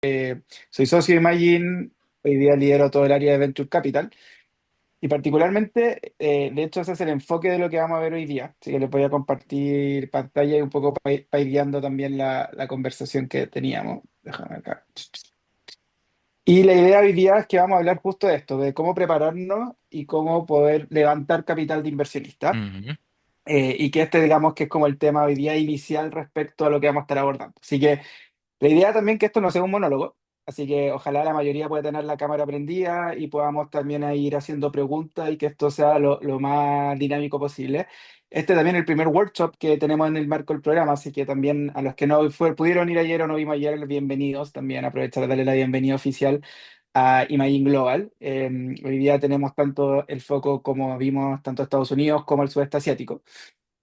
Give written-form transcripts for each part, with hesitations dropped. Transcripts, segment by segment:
Soy socio de Imagine, hoy día lidero todo el área de Venture Capital y particularmente, de hecho, ese es el enfoque de lo que vamos a ver hoy día. Así que les voy a compartir pantalla y un poco para ir guiando también la conversación que teníamos. Déjame acá. Y la idea hoy día es que vamos a hablar justo de esto, de cómo prepararnos y cómo poder levantar capital de inversionista. Ujú. Y que este, digamos, que es como el tema hoy día inicial respecto a lo que vamos a estar abordando. Así que la idea también que esto no sea un monólogo, así que ojalá la mayoría pueda tener la cámara prendida y podamos también ahí ir haciendo preguntas y que esto sea lo más dinámico posible. Este también es el primer workshop que tenemos en el marco del programa, así que también a los que no pudieron ir ayer o no vimos ayer, bienvenidos. También aprovechar de darle la bienvenida oficial a Imagine Global. Hoy día tenemos tanto el foco, como vimos, tanto Estados Unidos como el sudeste asiático.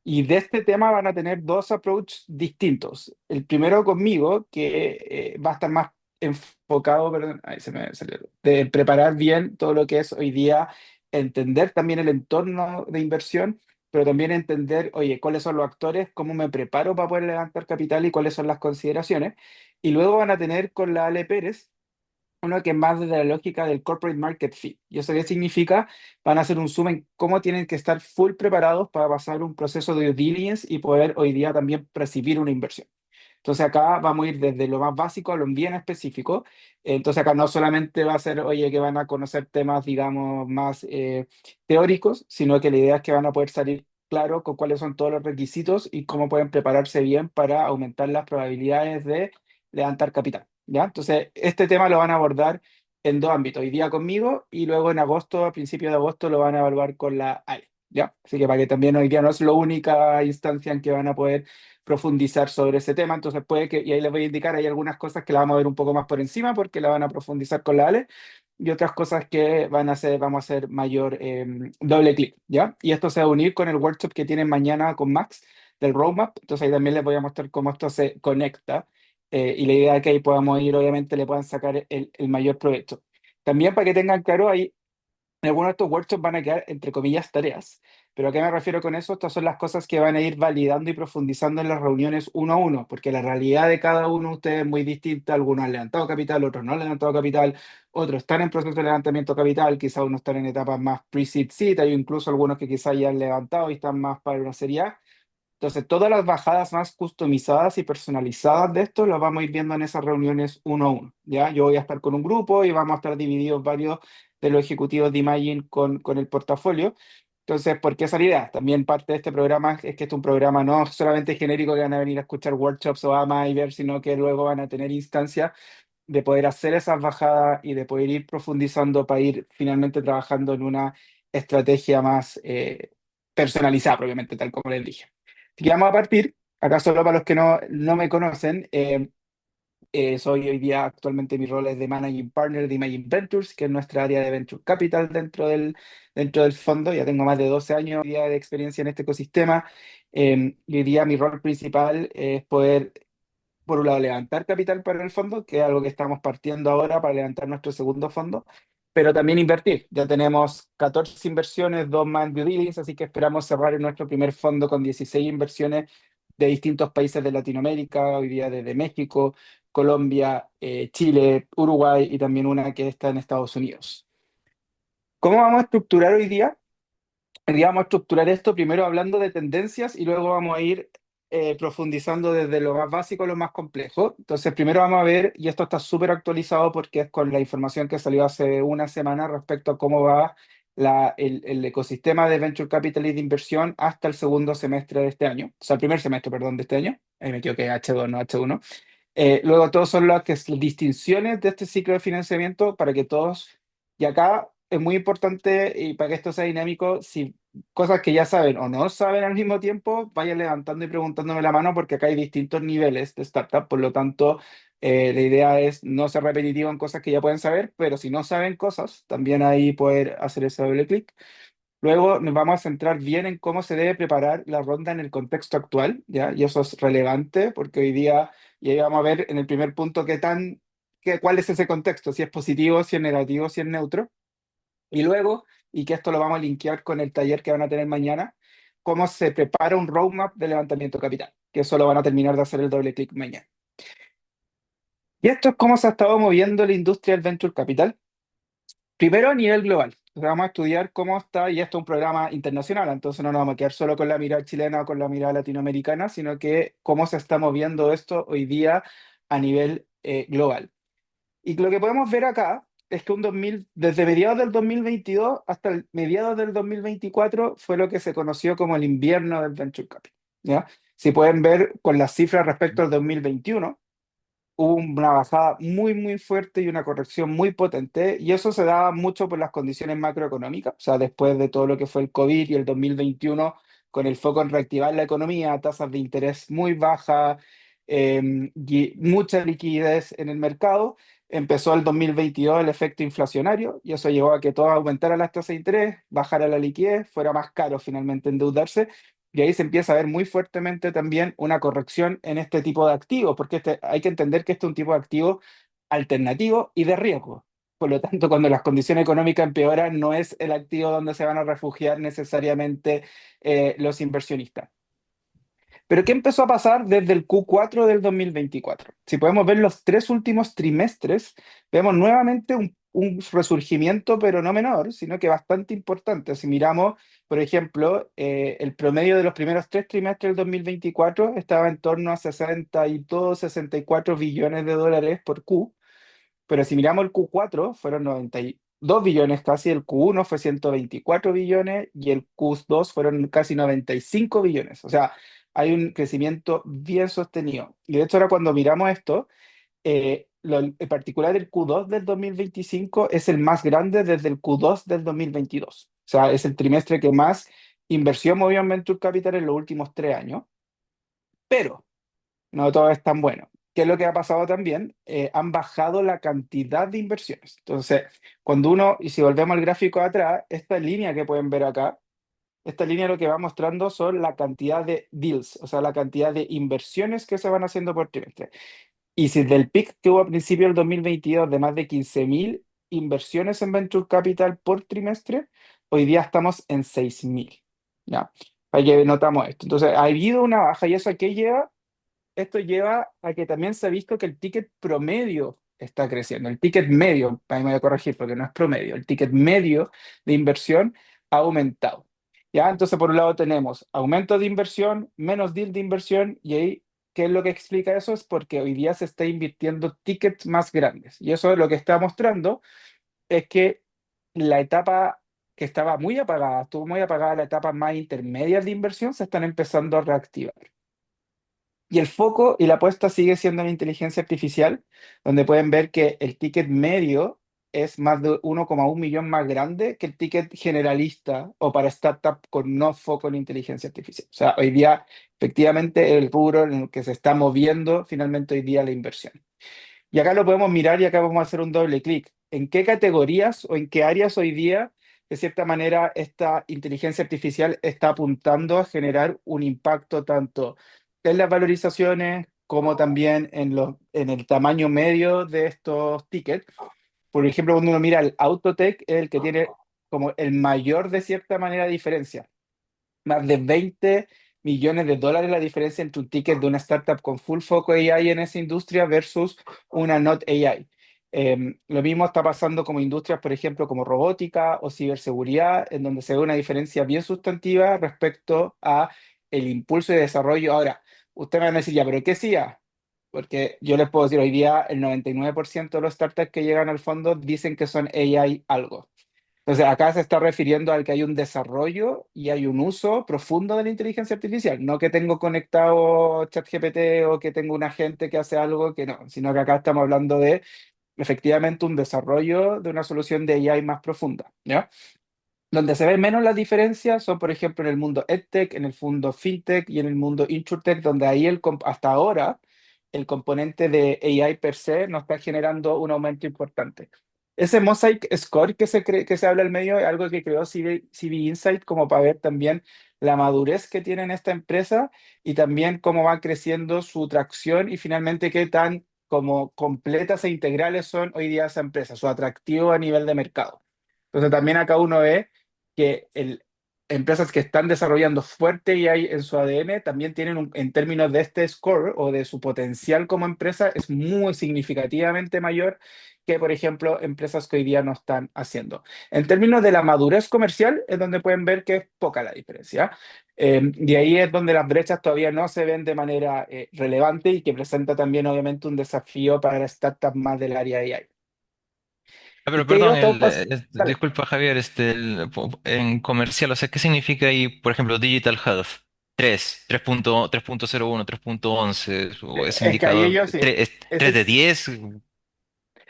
Y de este tema van a tener dos approaches distintos. El primero conmigo, que va a estar más enfocado, perdón, ahí se me salió, de preparar bien todo lo que es hoy día, entender también el entorno de inversión, pero también entender, oye, cuáles son los actores, cómo me preparo para poder levantar capital y cuáles son las consideraciones. Y luego van a tener con la Ale Pérez uno que es más desde la lógica del corporate market fit. ¿Y eso qué significa? Van a hacer un zoom en cómo tienen que estar full preparados para pasar un proceso de due diligence y poder hoy día también recibir una inversión. Entonces acá vamos a ir desde lo más básico a lo bien específico. Entonces acá no solamente va a ser, oye, que van a conocer temas, digamos, más teóricos, sino que la idea es que van a poder salir claro con cuáles son todos los requisitos y cómo pueden prepararse bien para aumentar las probabilidades de levantar capital. ¿Ya? Entonces, este tema lo van a abordar en dos ámbitos, hoy día conmigo y luego en agosto, a principios de agosto, lo van a evaluar con la AE. ¿Ya? Así que para que también hoy día no es la única instancia en que van a poder profundizar sobre ese tema. Entonces puede que, y ahí les voy a indicar, hay algunas cosas que la vamos a ver un poco más por encima porque la van a profundizar con la Ale y otras cosas que van a hacer, vamos a hacer mayor doble clic, ¿ya? Y esto se va a unir con el workshop que tienen mañana con Max del Roadmap. Entonces ahí también les voy a mostrar cómo esto se conecta y la idea es que ahí podamos ir, obviamente, le puedan sacar el mayor provecho. También para que tengan claro, ahí algunos de estos workshops van a quedar, entre comillas, tareas. ¿Pero a qué me refiero con eso? Estas son las cosas que van a ir validando y profundizando en las reuniones uno a uno, porque la realidad de cada uno de ustedes es muy distinta. Algunos han levantado capital, otros no han levantado capital, otros están en proceso de levantamiento de capital, quizás unos están en etapas más pre-seed, seed, hay incluso algunos que quizás ya han levantado y están más para una serie A. Entonces, todas las bajadas más customizadas y personalizadas de esto las vamos a ir viendo en esas reuniones uno a uno, ¿ya? Yo voy a estar con un grupo y vamos a estar divididos varios de los ejecutivos de Imagine con el portafolio. Entonces, ¿por qué esa idea? También parte de este programa es que este es un programa no solamente genérico que van a venir a escuchar workshops o AMA y ver, sino que luego van a tener instancias de poder hacer esas bajadas y de poder ir profundizando para ir finalmente trabajando en una estrategia más personalizada, probablemente, tal como les dije. Así que vamos a partir. Acá solo para los que no me conocen, soy hoy día actualmente mi rol es de Managing Partner de Imagine Ventures, que es nuestra área de Venture Capital dentro del fondo. Ya tengo más de 12 años hoy día de experiencia en este ecosistema. Y hoy día mi rol principal es poder, por un lado, levantar capital para el fondo, que es algo que estamos partiendo ahora para levantar nuestro segundo fondo, pero también invertir. Ya tenemos 14 inversiones, dos más en due diligence, así que esperamos cerrar en nuestro primer fondo con 16 inversiones de distintos países de Latinoamérica, hoy día desde México, Colombia, Chile, Uruguay y también una que está en Estados Unidos. ¿Cómo vamos a estructurar hoy día? Vamos a estructurar esto primero hablando de tendencias y luego vamos a ir profundizando desde lo más básico a lo más complejo. Entonces, primero vamos a ver, y esto está súper actualizado porque es con la información que salió hace una semana respecto a cómo va el ecosistema de Venture Capital y de inversión hasta el segundo semestre de este año, o sea, el primer semestre, perdón, de este año. Ahí me equivoqué, H2, no H1. Luego, todos son las distinciones de este ciclo de financiamiento para que todos, y acá es muy importante y para que esto sea dinámico, si cosas que ya saben o no saben al mismo tiempo, vayan levantando y preguntándome la mano porque acá hay distintos niveles de startup, por lo tanto, la idea es no ser repetitivo en cosas que ya pueden saber, pero si no saben cosas, también ahí poder hacer ese doble clic. Luego nos vamos a centrar bien en cómo se debe preparar la ronda en el contexto actual, ¿ya? Y eso es relevante porque hoy día, y ahí vamos a ver en el primer punto cuál es ese contexto, si es positivo, si es negativo, si es neutro. Y luego, y que esto lo vamos a linkear con el taller que van a tener mañana, cómo se prepara un roadmap de levantamiento capital, que eso lo van a terminar de hacer el doble clic mañana. Y esto es cómo se ha estado moviendo la industria del venture capital. Primero a nivel global. O sea, vamos a estudiar cómo está, y esto es un programa internacional, entonces no nos vamos a quedar solo con la mirada chilena o con la mirada latinoamericana, sino que cómo se está moviendo esto hoy día a nivel global. Y lo que podemos ver acá es que desde mediados del 2022 hasta mediados del 2024 fue lo que se conoció como el invierno del venture capital. ¿Ya? Si pueden ver con las cifras respecto al 2021, hubo una bajada muy, muy fuerte y una corrección muy potente, y eso se daba mucho por las condiciones macroeconómicas, o sea, después de todo lo que fue el COVID y el 2021, con el foco en reactivar la economía, tasas de interés muy bajas, y mucha liquidez en el mercado. Empezó el 2022 el efecto inflacionario, y eso llevó a que todo aumentara las tasas de interés, bajara la liquidez, fuera más caro finalmente endeudarse, y ahí se empieza a ver muy fuertemente también una corrección en este tipo de activos, porque hay que entender que este es un tipo de activo alternativo y de riesgo. Por lo tanto, cuando las condiciones económicas empeoran, no es el activo donde se van a refugiar necesariamente los inversionistas. Pero ¿qué empezó a pasar desde el Q4 del 2024? Si podemos ver los tres últimos trimestres, vemos nuevamente un resurgimiento, pero no menor, sino que bastante importante. Si miramos, por ejemplo, el promedio de los primeros tres trimestres del 2024 estaba en torno a 62, 64 billones de dólares por Q. Pero si miramos el Q4, fueron 92 billones casi, el Q1 fue 124 billones y el Q2 fueron casi 95 billones. O sea, hay un crecimiento bien sostenido. Y de hecho ahora cuando miramos esto, en particular el Q2 del 2025 es el más grande desde el Q2 del 2022. O sea, es el trimestre que más inversión movió en Venture Capital en los últimos 3 años. Pero no todo es tan bueno. ¿Qué es lo que ha pasado también? Han bajado la cantidad de inversiones. Entonces, cuando uno, y si volvemos al gráfico de atrás, esta línea que pueden ver acá, esta línea lo que va mostrando son la cantidad de deals, o sea, la cantidad de inversiones que se van haciendo por trimestre. Y si del pic que hubo a principio del 2022 de más de 15.000 inversiones en Venture Capital por trimestre, hoy día estamos en 6.000. ¿Ya? Ahí que notamos esto. Entonces, ha habido una baja, y eso a qué lleva. Esto lleva a que también se ha visto que el ticket promedio está creciendo. El ticket medio, ahí me voy a corregir porque no es promedio, el ticket medio de inversión ha aumentado. ¿Ya? Entonces, por un lado tenemos aumento de inversión, menos deal de inversión, y ahí, ¿qué es lo que explica eso? Es porque hoy día se está invirtiendo tickets más grandes. Y eso lo que está mostrando es que la etapa que estaba muy apagada, estuvo muy apagada, la etapa más intermedia de inversión, se están empezando a reactivar. Y el foco y la apuesta sigue siendo en inteligencia artificial, donde pueden ver que el ticket medio es más de 1,1 millón más grande que el ticket generalista o para startup con no foco en inteligencia artificial. O sea, hoy día, efectivamente, el rubro en el que se está moviendo finalmente hoy día la inversión. Y acá lo podemos mirar y acá vamos a hacer un doble clic. ¿En qué categorías o en qué áreas hoy día, de cierta manera, esta inteligencia artificial está apuntando a generar un impacto tanto en las valorizaciones como también en el tamaño medio de estos tickets? Por ejemplo, cuando uno mira el Autotech, es el que tiene como el mayor, de cierta manera, diferencia, más de 20 millones de dólares la diferencia entre un ticket de una startup con full foco AI en esa industria versus una not AI. Lo mismo está pasando como industrias, por ejemplo, como robótica o ciberseguridad, en donde se ve una diferencia bien sustantiva respecto a el impulso y desarrollo. Ahora, ustedes me van a decir, ya, pero ¿qué sí? Porque yo les puedo decir, hoy día el 99% de los startups que llegan al fondo dicen que son AI algo. Entonces, acá se está refiriendo al que hay un desarrollo y hay un uso profundo de la inteligencia artificial. No que tengo conectado ChatGPT o que tengo un agente que hace algo que no, sino que acá estamos hablando de efectivamente un desarrollo de una solución de AI más profunda, ¿ya? Donde se ven menos las diferencias son, por ejemplo, en el mundo EdTech, en el mundo FinTech y en el mundo InsurTech, donde ahí hasta ahora el componente de AI per se nos está generando un aumento importante. Ese Mosaic Score que se habla al medio es algo que creó CV Insight como para ver también la madurez que tiene esta empresa y también cómo va creciendo su tracción y finalmente qué tan como completas e integrales son hoy día esa empresa, su atractivo a nivel de mercado. Entonces también acá uno ve que empresas que están desarrollando fuerte y hay en su ADN también tienen, en términos de este score o de su potencial como empresa, es muy significativamente mayor que, por ejemplo, empresas que hoy día no están haciendo. En términos de la madurez comercial, es donde pueden ver que es poca la diferencia. Y ahí es donde las brechas todavía no se ven de manera relevante y que presenta también, obviamente, un desafío para las startups más del área AI. Ah, ¿Y pero qué perdón, yo estamos Dale. disculpa Javier, en comercial, o sea, ¿qué significa ahí, por ejemplo, Digital Health? 3.01, 3.11, o ese Es que ahí indicador, ellos sí. 3 de Ese, 10.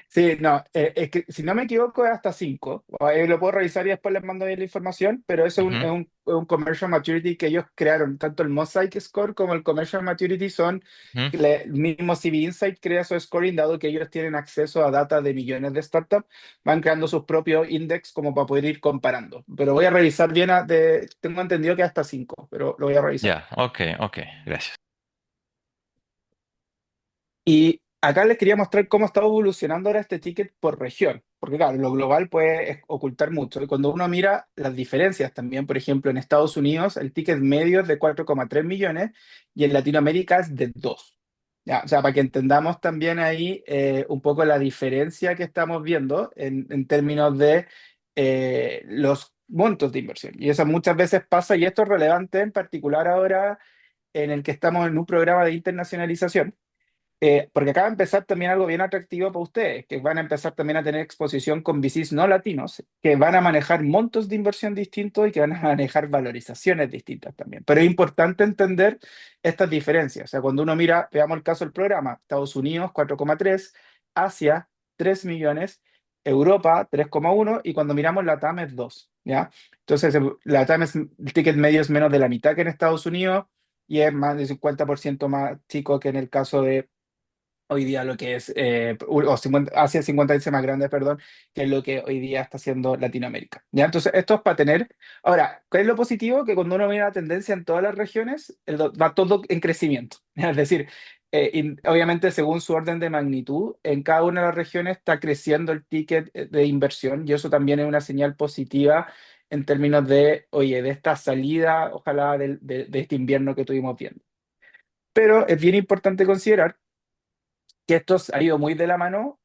Sí, no, es que si no me equivoco es hasta 5. Lo puedo revisar y después les mando bien la información, pero eso es Ujú, es un Commercial Maturity que ellos crearon. Tanto el Mosaic Score como el Commercial Maturity son, ujú. el mismo CB Insight crea su scoring, dado que ellos tienen acceso a data de millones de startups, van creando sus propios index como para poder ir comparando. Pero voy a revisar bien, tengo entendido que hasta 5, pero lo voy a revisar. Ya, ok, ok, gracias. Y acá les quería mostrar cómo está evolucionando ahora este ticket por región, porque claro, lo global puede ocultar mucho. Y cuando uno mira las diferencias también, por ejemplo, en Estados Unidos el ticket medio es de 4,3 millones y en Latinoamérica es de 2. Ya, o sea, para que entendamos también ahí un poco la diferencia que estamos viendo en términos de los montos de inversión. Y eso muchas veces pasa, y esto es relevante en particular ahora en el que estamos en un programa de internacionalización, porque acaba de empezar también algo bien atractivo para ustedes, que van a empezar también a tener exposición con VCs no latinos, que van a manejar montos de inversión distintos y que van a manejar valorizaciones distintas también. Pero es importante entender estas diferencias. O sea, cuando uno mira, veamos el caso del programa, Estados Unidos 4,3, Asia 3 millones, Europa 3,1 y cuando miramos la TAM es 2, ¿ya? Entonces, la TAM el ticket medio es menos de la mitad que en Estados Unidos y es más del 50% más chico que en el caso de hoy día lo que es, o 50, Asia 50 veces más grande, perdón, que es lo que hoy día está haciendo Latinoamérica. ¿Ya? Entonces, esto es para tener. Ahora, ¿qué es lo positivo? Que cuando uno mira la tendencia en todas las regiones, va todo en crecimiento. Es decir, obviamente según su orden de magnitud, en cada una de las regiones está creciendo el ticket de inversión y eso también es una señal positiva en términos de, oye, de esta salida, ojalá de este invierno que estuvimos viendo. Pero es bien importante considerar que esto ha ido muy de la mano,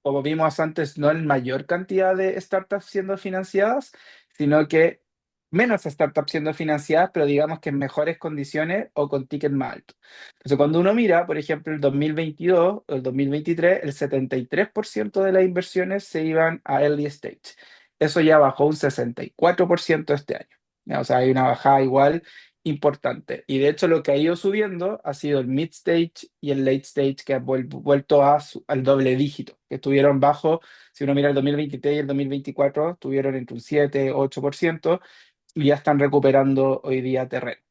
como vimos antes, no en mayor cantidad de startups siendo financiadas, sino que menos startups siendo financiadas, pero digamos que en mejores condiciones o con ticket más alto. Entonces, cuando uno mira, por ejemplo, el 2022 o el 2023, el 73% de las inversiones se iban a early stage. Eso ya bajó un 64% este año. ¿Ya? O sea, hay una bajada igual importante. Y de hecho lo que ha ido subiendo ha sido el mid stage y el late stage que ha vuelto al doble dígito, que estuvieron bajo, si uno mira el 2023 y el 2024, estuvieron entre un 7-8% y ya están recuperando hoy día terreno.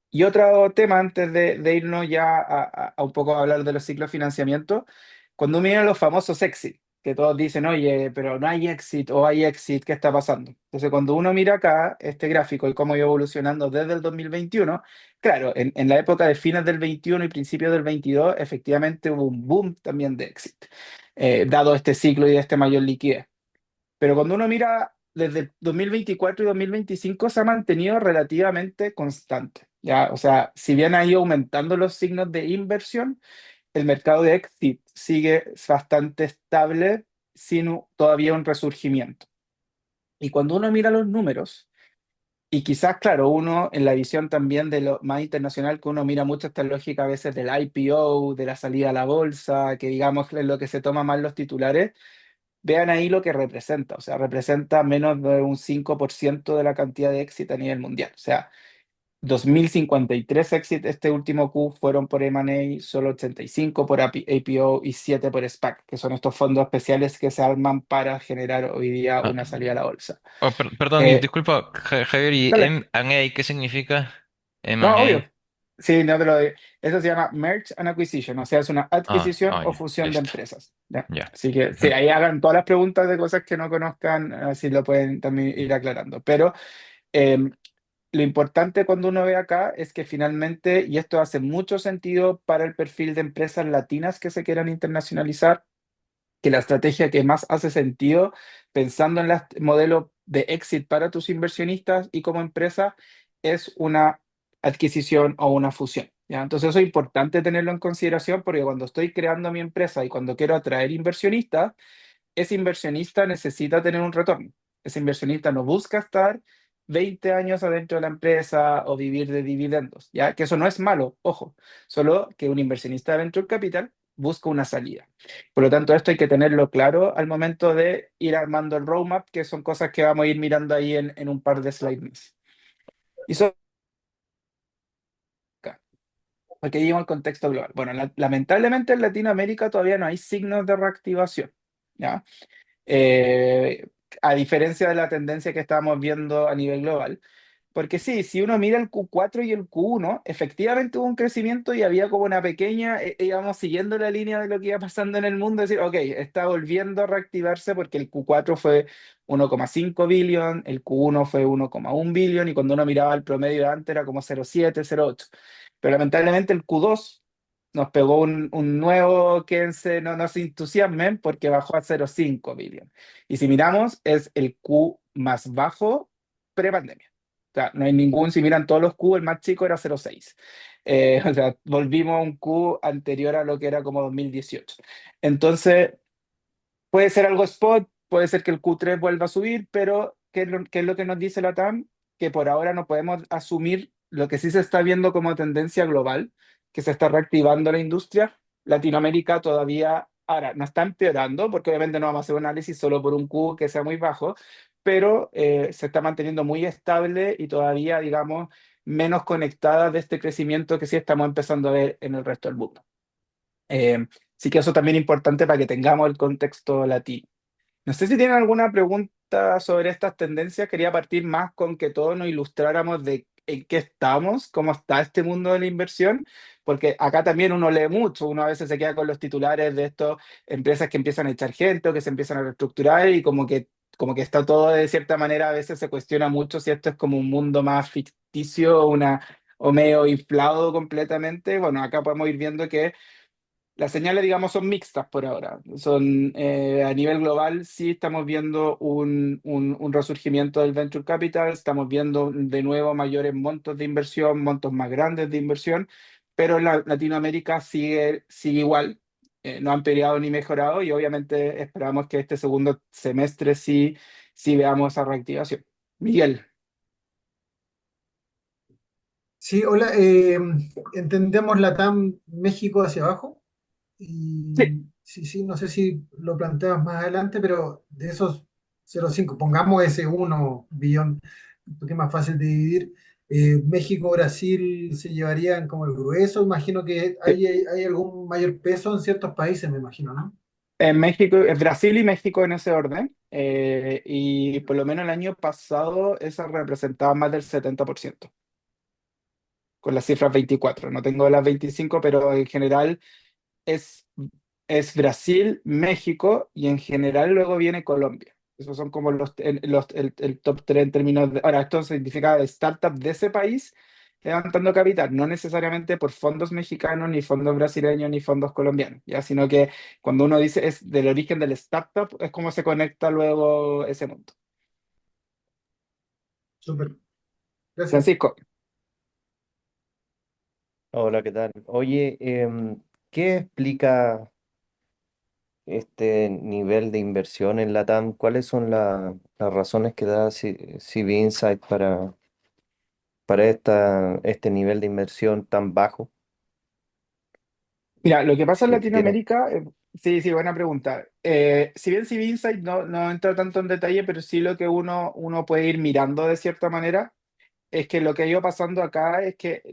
Y otro tema antes de irnos ya a un poco a hablar de los ciclos de financiamiento, cuando miran los famosos exit, que todos dicen, oye, pero no hay exit o hay exit, ¿qué está pasando? Entonces, cuando uno mira acá este gráfico y cómo iba evolucionando desde el 2021, claro, en la época de fines del 21 y principios del 22, efectivamente hubo un boom también de exit, dado este ciclo y de este mayor liquidez. Pero cuando uno mira desde 2024 y 2025 se ha mantenido relativamente constante, ¿ya? O sea, si bien ha ido aumentando los signos de inversión, el mercado de exit sigue bastante estable sin todavía un resurgimiento. Y cuando uno mira los números, y quizás, claro, uno en la visión también de lo más internacional, que uno mira mucho esta lógica a veces del IPO, de la salida a la bolsa, que digamos es lo que se toma más los titulares, vean ahí lo que representa, o sea, representa menos de un 5% de la cantidad de éxito a nivel mundial. O sea, 2053 éxitos este último Q fueron por M&A, solo 85 por APO y 7 por SPAC, que son estos fondos especiales que se arman para generar hoy día Ah, una salida a la bolsa. perdón, y Eh, disculpa, Javier, ¿y Dale, M&A qué significa? no, obvio. M&A. Sí, no te lo digo. Eso se llama Merge and Acquisition, o sea, es una adquisición o Ya, fusión de listo. empresas. ¿Ya? Ya. Así que sí, Ujú. ahí hagan todas las preguntas de cosas que no conozcan, así lo pueden también ir aclarando. Pero eh, lo importante cuando uno ve acá es que finalmente, y esto hace mucho sentido para el perfil de empresas latinas que se quieran internacionalizar, que la estrategia que más hace sentido pensando en el modelo de exit para tus inversionistas y como empresa es una adquisición o una fusión. ¿Ya? Entonces eso es importante tenerlo en consideración porque cuando estoy creando mi empresa y cuando quiero atraer inversionistas, ese inversionista necesita tener un retorno. Ese inversionista no busca estar 20 años adentro de la empresa o vivir de dividendos, ¿ya? Que eso no es malo, ojo, solo que un inversionista de venture capital busca una salida. Por lo tanto, esto hay que tenerlo claro al momento de ir armando el roadmap, que son cosas que vamos a ir mirando ahí en un par de slides más. Y eso acá, porque lleva el contexto global. Bueno, lamentablemente en Latinoamérica todavía no hay signos de reactivación, ¿ya? eh, a diferencia de la tendencia que estamos viendo a nivel global. Porque sí, si uno mira el Q4 y el Q1, efectivamente hubo un crecimiento y había como una pequeña, íbamos siguiendo la línea de lo que iba pasando en el mundo, decir, ok, está volviendo a reactivarse porque el Q4 fue 1,5 billón, el Q1 fue 1,1 billón y cuando uno miraba el promedio de antes era como 0,7, 0,8. Pero lamentablemente el Q2 nos pegó un nuevo que no se entusiasmen porque bajó a 0,5 billón. Y si miramos, es el Q más bajo pre-pandemia. O sea, no hay ningún, si miran todos los Q, el más chico era 0,6. O sea, volvimos a un Q anterior a lo que era como 2018. Entonces, puede ser algo spot, puede ser que el Q3 vuelva a subir, pero qué es lo que nos dice la TAM? Que por ahora no podemos asumir lo que sí se está viendo como tendencia global, que se está reactivando la industria. Latinoamérica todavía, ahora, no está empeorando, porque obviamente no vamos a hacer un análisis solo por un Q que sea muy bajo, pero se está manteniendo muy estable y todavía, digamos, menos conectada de este crecimiento que sí estamos empezando a ver en el resto del mundo. Sí que eso también es importante para que tengamos el contexto latino. No sé si tienen alguna pregunta sobre estas tendencias. Quería partir más con que todos nos ilustráramos de en qué estamos, cómo está este mundo de la inversión, porque acá también uno lee mucho, uno a veces se queda con los titulares de estas empresas que empiezan a echar gente o que se empiezan a reestructurar y como que está todo de cierta manera, a veces se cuestiona mucho si esto es como un mundo más ficticio o medio inflado completamente. Bueno, acá podemos ir viendo que las señales, digamos, son mixtas por ahora. Son, a nivel global, sí estamos viendo un resurgimiento del venture capital, estamos viendo de nuevo mayores montos de inversión, montos más grandes de inversión, pero en Latinoamérica sigue igual. No han peleado ni mejorado y obviamente esperamos que este segundo semestre sí veamos esa reactivación. Miguel. Sí, hola. Entendemos la TAM México hacia abajo. Sí. Y sí, sí, no sé si lo planteas más adelante, pero de esos 0,5, pongamos ese 1 billón, porque es más fácil de dividir. México, Brasil se llevarían como el grueso. Imagino que hay algún mayor peso en ciertos países, me imagino, ¿no? En México, en Brasil y México en ese orden, y por lo menos el año pasado esa representaba más del 70%, con las cifras 24. No tengo las 25, pero en general es, es Brasil, México y en general luego viene Colombia. Esos son como el top 3 en términos de... Ahora, esto significa startup de ese país levantando capital, no necesariamente por fondos mexicanos, ni fondos brasileños, ni fondos colombianos, ¿ya? Sino que cuando uno dice es del origen del startup, es como se conecta luego ese mundo. Súper, gracias. Francisco. Hola, ¿qué tal? Oye, ¿qué explica este nivel de inversión en Latam? ¿Cuáles son las razones que da CB Insight para este nivel de inversión tan bajo Mira, lo que pasa en que tiene? Latinoamérica, sí, sí, buena pregunta. Si bien CV Insight no entra tanto en detalle, pero sí lo que uno puede ir mirando de cierta manera es que lo que ha ido pasando acá es que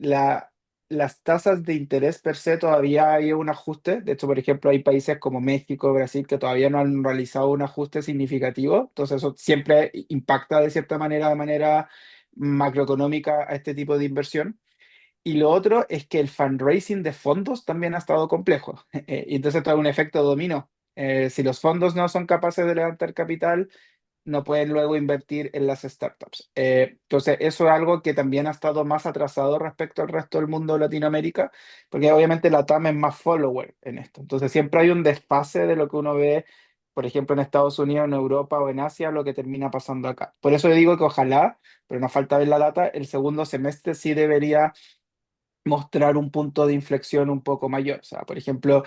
las tasas de interés per se todavía hay un ajuste. De hecho, por ejemplo, hay países como México, Brasil, que todavía no han realizado un ajuste significativo. Entonces, eso siempre impacta de cierta manera, de manera macroeconómica a este tipo de inversión. Y lo otro es que el fundraising de fondos también ha estado complejo. Y entonces trae un efecto dominó. Si los fondos no son capaces de levantar capital, no pueden luego invertir en las startups. Entonces, eso es algo que también ha estado más atrasado respecto al resto del mundo de Latinoamérica, porque obviamente la TAM es más follower en esto. Entonces, siempre hay un desfase de lo que uno ve, por ejemplo, en Estados Unidos, en Europa o en Asia, lo que termina pasando acá. Por eso yo digo que ojalá, pero nos falta ver la data, el segundo semestre sí debería mostrar un punto de inflexión un poco mayor. O sea, por ejemplo,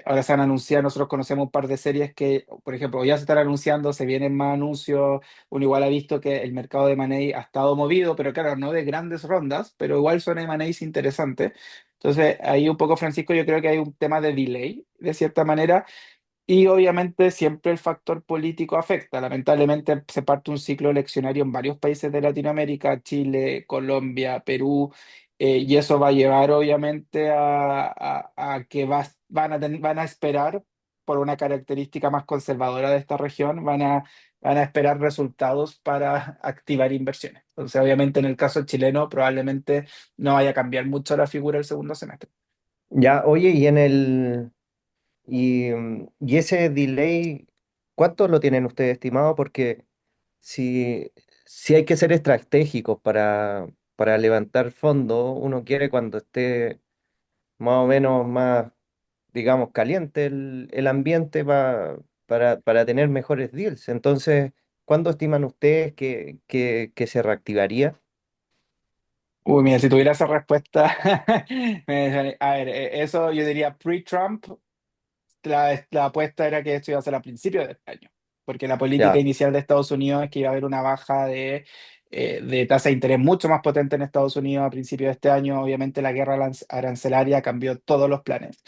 ahora se han anunciado, nosotros conocemos un par de series que, por ejemplo, ya se están anunciando, se vienen más anuncios, uno igual ha visto que el mercado de M&A ha estado movido, pero claro, no de grandes rondas, pero igual son M&As interesantes. Entonces, ahí un poco, Francisco, yo creo que hay un tema de delay, de cierta manera, y obviamente siempre el factor político afecta. Lamentablemente se parte un ciclo eleccionario en varios países de Latinoamérica, Chile, Colombia, Perú, y eso va a llevar obviamente a que van a esperar por una característica más conservadora de esta región, van a esperar resultados para activar inversiones. Entonces, obviamente en el caso chileno probablemente no vaya a cambiar mucho la figura el segundo semestre. Ya, oye, y ese delay, ¿cuánto lo tienen ustedes estimado? Porque si, si hay que ser estratégicos para levantar fondos, uno quiere cuando esté más o menos más, digamos, caliente el ambiente para tener mejores deals. Entonces, ¿cuándo estiman ustedes que se reactivaría? Uy, mira, si tuviera esa respuesta, a ver, eso yo diría pre-Trump, la apuesta era que esto iba a ser a principios de este año, porque la política Ya, inicial de Estados Unidos es que iba a haber una baja de tasa de interés mucho más potente en Estados Unidos a principios de este año. Obviamente la guerra arancelaria cambió todos los planes.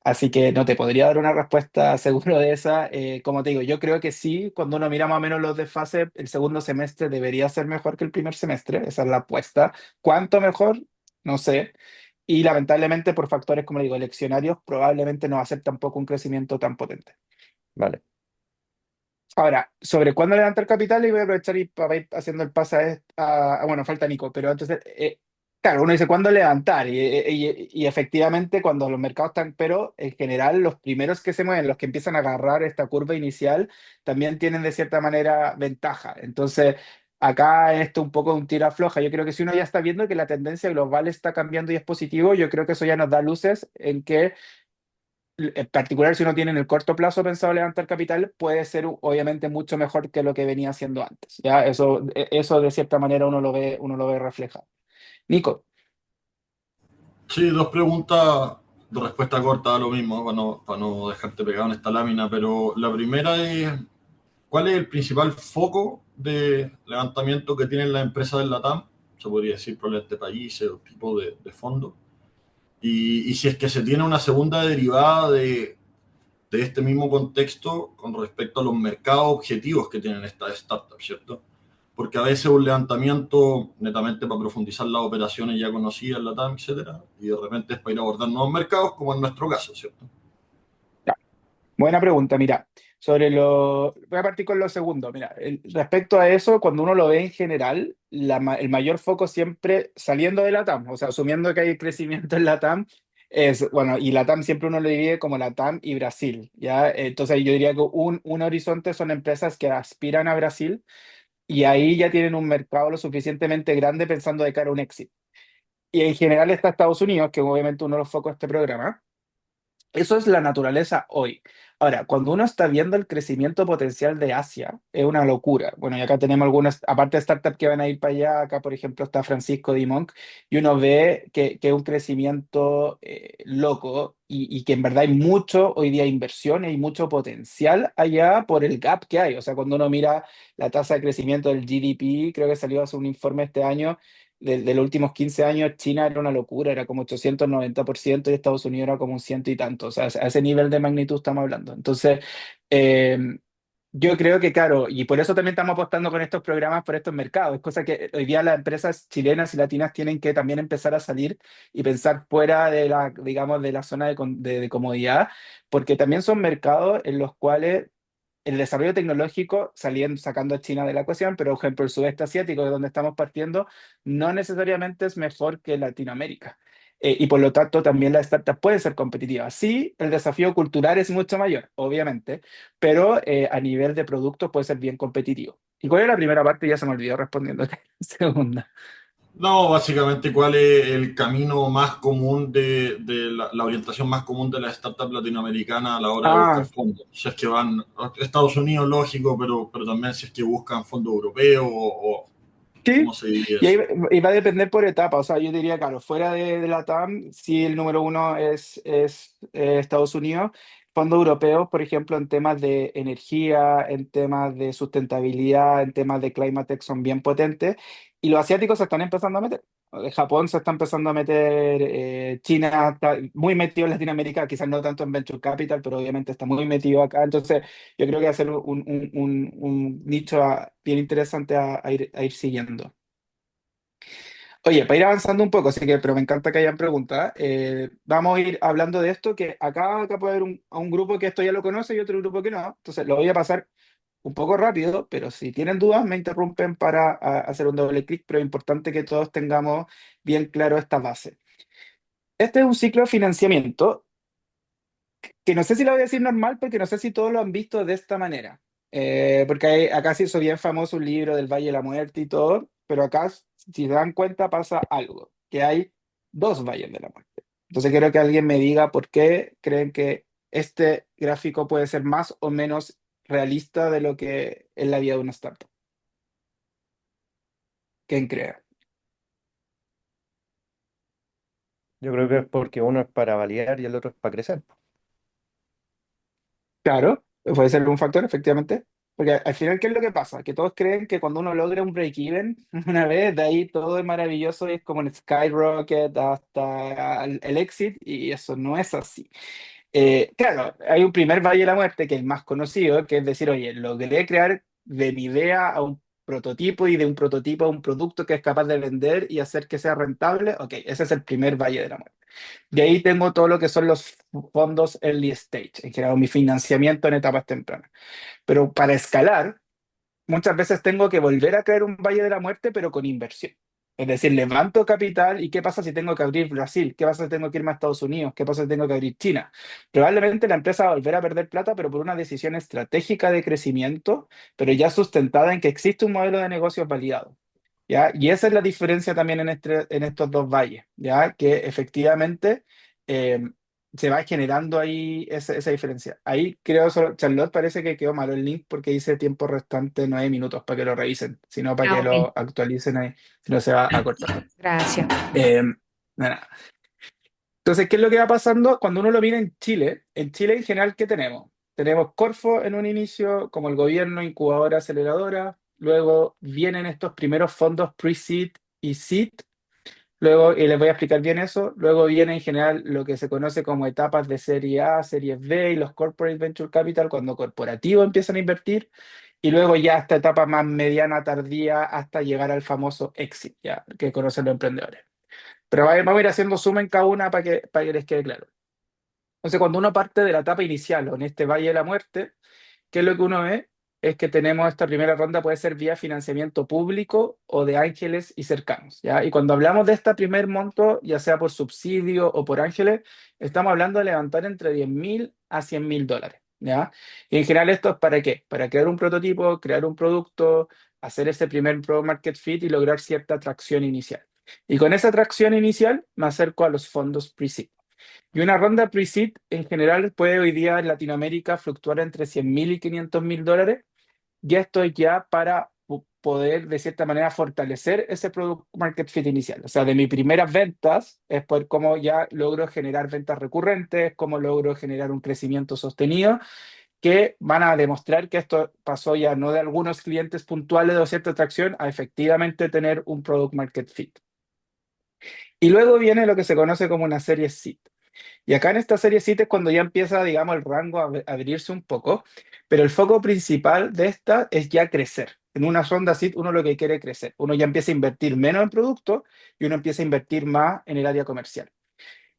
Así que no te podría dar una respuesta seguro de esa. Como te digo, yo creo que sí, cuando uno mira más o menos los desfases, el segundo semestre debería ser mejor que el primer semestre. Esa es la apuesta. ¿Cuánto mejor? No sé. Y lamentablemente por factores, como digo, eleccionarios, probablemente no va a ser tampoco un crecimiento tan potente. vale. Ahora, sobre cuándo levantar capital, y voy a aprovechar y para ir haciendo el pase bueno, falta Nico, pero entonces, claro, uno dice cuándo levantar, y efectivamente cuando los mercados están, pero en general los primeros que se mueven, los que empiezan a agarrar esta curva inicial, también tienen de cierta manera ventaja. Entonces, acá esto un poco de un tira floja. Yo creo que si uno ya está viendo que la tendencia global está cambiando y es positivo, yo creo que eso ya nos da luces en que en particular si uno tiene en el corto plazo pensado levantar capital, puede ser obviamente mucho mejor que lo que venía haciendo antes. ¿Ya? Eso de cierta manera uno lo ve reflejado. Nico, Sí, dos preguntas de respuesta corta a lo mismo, para no dejarte pegado en esta lámina, pero la primera es, ¿cuál es el principal foco de levantamiento que tienen las empresas del LATAM? Se podría decir probablemente países o tipo de fondo. Y si es que se tiene una segunda derivada de este mismo contexto con respecto a los mercados objetivos que tienen estas startups, ¿cierto? Porque a veces un levantamiento netamente para profundizar las operaciones ya conocidas, la TAM, etcétera, y de repente es para ir a abordar nuevos mercados, como en nuestro caso, ¿cierto? buena pregunta. Mira, voy a partir con lo segundo. Mira, respecto a eso, cuando uno lo ve en general, el mayor foco siempre saliendo de la TAM, o sea, asumiendo que hay crecimiento en la TAM, es, bueno, y la TAM siempre uno lo divide como la TAM y Brasil, ¿ya? Entonces yo diría que un horizonte son empresas que aspiran a Brasil y ahí ya tienen un mercado lo suficientemente grande pensando de cara a un éxito. Y en general está Estados Unidos, que obviamente uno de los focos de este programa. Eso es la naturaleza hoy. Ahora, cuando uno está viendo el crecimiento potencial de Asia, es una locura. Bueno, y acá tenemos algunas, aparte de startups que van a ir para allá, acá por ejemplo está Francisco Dimonc, y uno ve que es un crecimiento loco y que en verdad hay mucho hoy día inversión y hay mucho potencial allá por el gap que hay. O sea, cuando uno mira la tasa de crecimiento del GDP, creo que salió hace un informe este año de los últimos 15 años, China era una locura, era como 890% y Estados Unidos era como un ciento y tanto. O sea, a ese nivel de magnitud estamos hablando. Entonces, eh, yo creo que, claro, y por eso también estamos apostando con estos programas por estos mercados. Es cosa que hoy día las empresas chilenas y latinas tienen que también empezar a salir y pensar fuera de la, digamos, de la zona de comodidad, porque también son mercados en los cuales el desarrollo tecnológico, saliendo, sacando a China de la ecuación, pero por ejemplo el sudeste asiático, de donde estamos partiendo, no necesariamente es mejor que Latinoamérica. y por lo tanto también las startups pueden ser competitivas. Sí, el desafío cultural es mucho mayor, obviamente, pero a nivel de productos puede ser bien competitivo. ¿Y cuál es la primera parte? Ya se me olvidó respondiendo la segunda. No, básicamente, ¿cuál es el camino más común de la orientación más común de las startups latinoamericanas a la hora de buscar Ah, fondos? Si es que van a Estados Unidos, lógico, pero también si es que buscan fondos europeos o cómo sí, se divide y ahí eso. y va a depender por etapa. O sea, yo diría, claro, fuera de la TAM, sí el número uno es Estados Unidos. Fondos europeos, por ejemplo, en temas de energía, en temas de sustentabilidad, en temas de climate tech son bien potentes. Y los asiáticos se están empezando a meter. Japón se está empezando a meter, China está muy metido en Latinoamérica, quizás no tanto en Venture Capital, pero obviamente está muy metido acá. Entonces, yo creo que va a ser un nicho bien interesante a ir siguiendo. Oye, para ir avanzando un poco, así que, pero me encanta que hayan preguntas. Vamos a ir hablando de esto, que acá puede haber un grupo que esto ya lo conoce y otro grupo que no. Entonces, lo voy a pasar un poco rápido, pero si tienen dudas, me interrumpen para hacer un doble clic, pero es importante que todos tengamos bien claro esta base. Este es un ciclo de financiamiento que no sé si lo voy a decir normal, porque no sé si todos lo han visto de esta manera. Porque acá se hizo bien famoso un libro del Valle de la Muerte y todo, pero acá, si se dan cuenta, pasa algo, que hay dos valles de la muerte. Entonces quiero que alguien me diga por qué creen que este gráfico puede ser más o menos realista de lo que es la vida de una startup. ¿Quién cree? Yo creo que es porque uno es para validar y el otro es para crecer. Claro, puede ser un factor, efectivamente. Porque al final, ¿qué es lo que pasa? Que todos creen que cuando uno logra un break-even, una vez, de ahí todo es maravilloso y es como un skyrocket hasta el exit, y eso no es así. Claro, hay un primer valle de la muerte que es el más conocido, que es decir, oye, logré crear de mi idea a un prototipo y de un prototipo a un producto que es capaz de vender y hacer que sea rentable. Ok, ese es el primer valle de la muerte. De ahí tengo todo lo que son los fondos early stage, en general mi financiamiento en etapas tempranas. Pero para escalar, muchas veces tengo que volver a crear un valle de la muerte, pero con inversión. Es decir, levanto capital y ¿qué pasa si tengo que abrir Brasil? ¿Qué pasa si tengo que irme a Estados Unidos? ¿Qué pasa si tengo que abrir China? Probablemente la empresa va a volver a perder plata, pero por una decisión estratégica de crecimiento, pero ya sustentada en que existe un modelo de negocios validado. ¿Ya? Y esa es la diferencia también en estos dos valles, ¿ya? Que efectivamente eh, se va generando ahí esa diferencia. Ahí creo, Charlotte, parece que quedó malo el link porque dice tiempo restante 9 minutos para que lo revisen, sino para Ah, que ok. lo actualicen ahí, si no se va a cortar. Gracias. Eh, nada. Entonces, ¿qué es lo que va pasando cuando uno lo mira en Chile? En Chile en general, ¿qué tenemos? Tenemos Corfo en un inicio, como el gobierno, incubadora, aceleradora. Luego vienen estos primeros fondos pre-seed y seed. Luego, y les voy a explicar bien eso. Luego viene en general lo que se conoce como etapas de serie A, serie B y los corporate venture capital, cuando corporativos empiezan a invertir. Y luego ya esta etapa más mediana, tardía, hasta llegar al famoso exit, ya, que conocen los emprendedores. Pero vamos a ir haciendo suma en cada una para que les quede claro. Entonces, cuando uno parte de la etapa inicial o en este Valle de la Muerte, ¿qué es lo que uno ve? Es que tenemos esta primera ronda, puede ser vía financiamiento público o de ángeles y cercanos, ¿ya? Y cuando hablamos de este primer monto, ya sea por subsidio o por ángeles, estamos hablando de levantar entre 10.000 a 100.000 dólares, ¿ya? Y en general esto es ¿para qué? Para crear un prototipo, crear un producto, hacer ese primer product market fit y lograr cierta atracción inicial. Y con esa atracción inicial me acerco a los fondos pre-seed. Y una ronda pre-seed en general puede hoy día en Latinoamérica fluctuar entre 100.000 y 500.000 dólares. Y esto es ya para poder, de cierta manera, fortalecer ese product market fit inicial. O sea, de mis primeras ventas es por cómo ya logro generar ventas recurrentes, cómo logro generar un crecimiento sostenido, que van a demostrar que esto pasó ya no de algunos clientes puntuales de cierta atracción a efectivamente tener un product market fit. Y luego viene lo que se conoce como una serie seed. Y acá en esta serie CIT es cuando ya empieza, digamos, el rango a abrirse un poco, pero el foco principal de esta es ya crecer. En una ronda CIT uno lo que quiere es crecer. Uno ya empieza a invertir menos en producto y uno empieza a invertir más en el área comercial.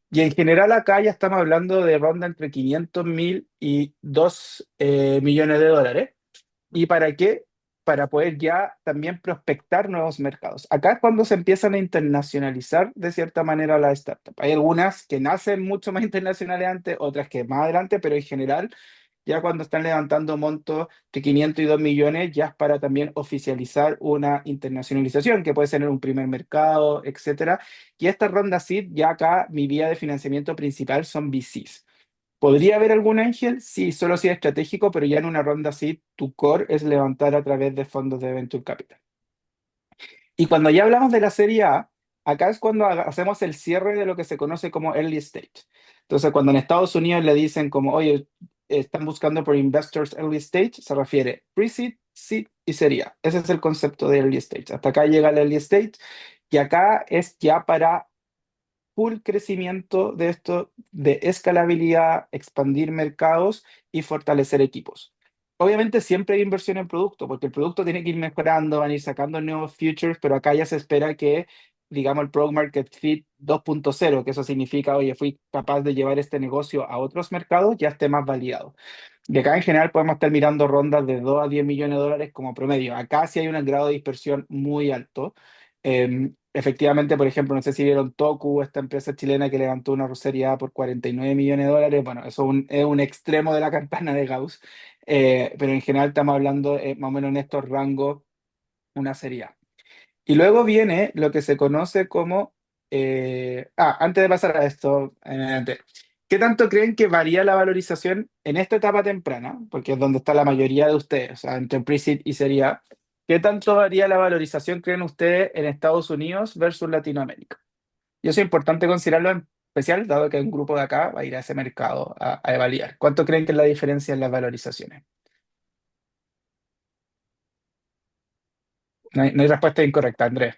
Y en general acá ya estamos hablando de ronda entre 500.000 y 2 millones de dólares. ¿Y para qué? para poder ya también prospectar nuevos mercados. Acá es cuando se empiezan a internacionalizar de cierta manera las startups. Hay algunas que nacen mucho más internacionales antes, otras que más adelante, pero en general, ya cuando están levantando montos de 500 y 2 millones, ya es para también oficializar una internacionalización, que puede ser en un primer mercado, etcétera. Y esta ronda seed, ya acá mi vía de financiamiento principal son VCs. ¿Podría haber algún ángel? Sí, solo si es estratégico, pero ya en una ronda así, tu core es levantar a través de fondos de Venture Capital. Y cuando ya hablamos de la serie A, acá es cuando hacemos el cierre de lo que se conoce como early stage. Entonces, cuando en Estados Unidos le dicen como, oye, están buscando por investors early stage, se refiere pre-seed, seed y serie A. Ese es el concepto de early stage. Hasta acá llega el early stage y acá es ya para full crecimiento de esto, de escalabilidad, expandir mercados y fortalecer equipos. Obviamente siempre hay inversión en producto, porque el producto tiene que ir mejorando, van a ir sacando nuevos features, pero acá ya se espera que, digamos, el Product Market Fit 2.0, que eso significa, oye, fui capaz de llevar este negocio a otros mercados, ya esté más validado. Y acá en general podemos estar mirando rondas de 2 a 10 millones de dólares como promedio. Acá sí hay un grado de dispersión muy alto. Efectivamente, por ejemplo, no sé si vieron Toku, esta empresa chilena que levantó una serie A por 49 millones de dólares. Bueno, eso es un extremo de la campana de Gauss. Pero en general estamos hablando más o menos en estos rangos, una serie A. Y luego viene lo que se conoce como... antes de pasar a esto, ¿qué tanto creen que varía la valorización en esta etapa temprana? Porque es donde está la mayoría de ustedes, o sea, entre Pre-Seed y Serie A. ¿Qué tanto varía la valorización, creen ustedes, en Estados Unidos versus Latinoamérica? Y eso es importante considerarlo en especial, dado que un grupo de acá va a ir a ese mercado a evaluar. ¿Cuánto creen que es la diferencia en las valorizaciones? No hay respuesta incorrecta, Andrés.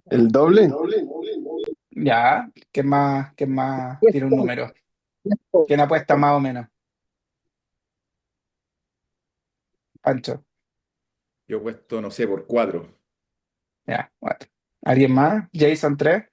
¿El doble? Ya, ¿quién más tiene un número? ¿Quién apuesta más o menos? Pancho. Yo he puesto, no sé, por 4. Ya, bueno. ¿Alguien más? Jason 3.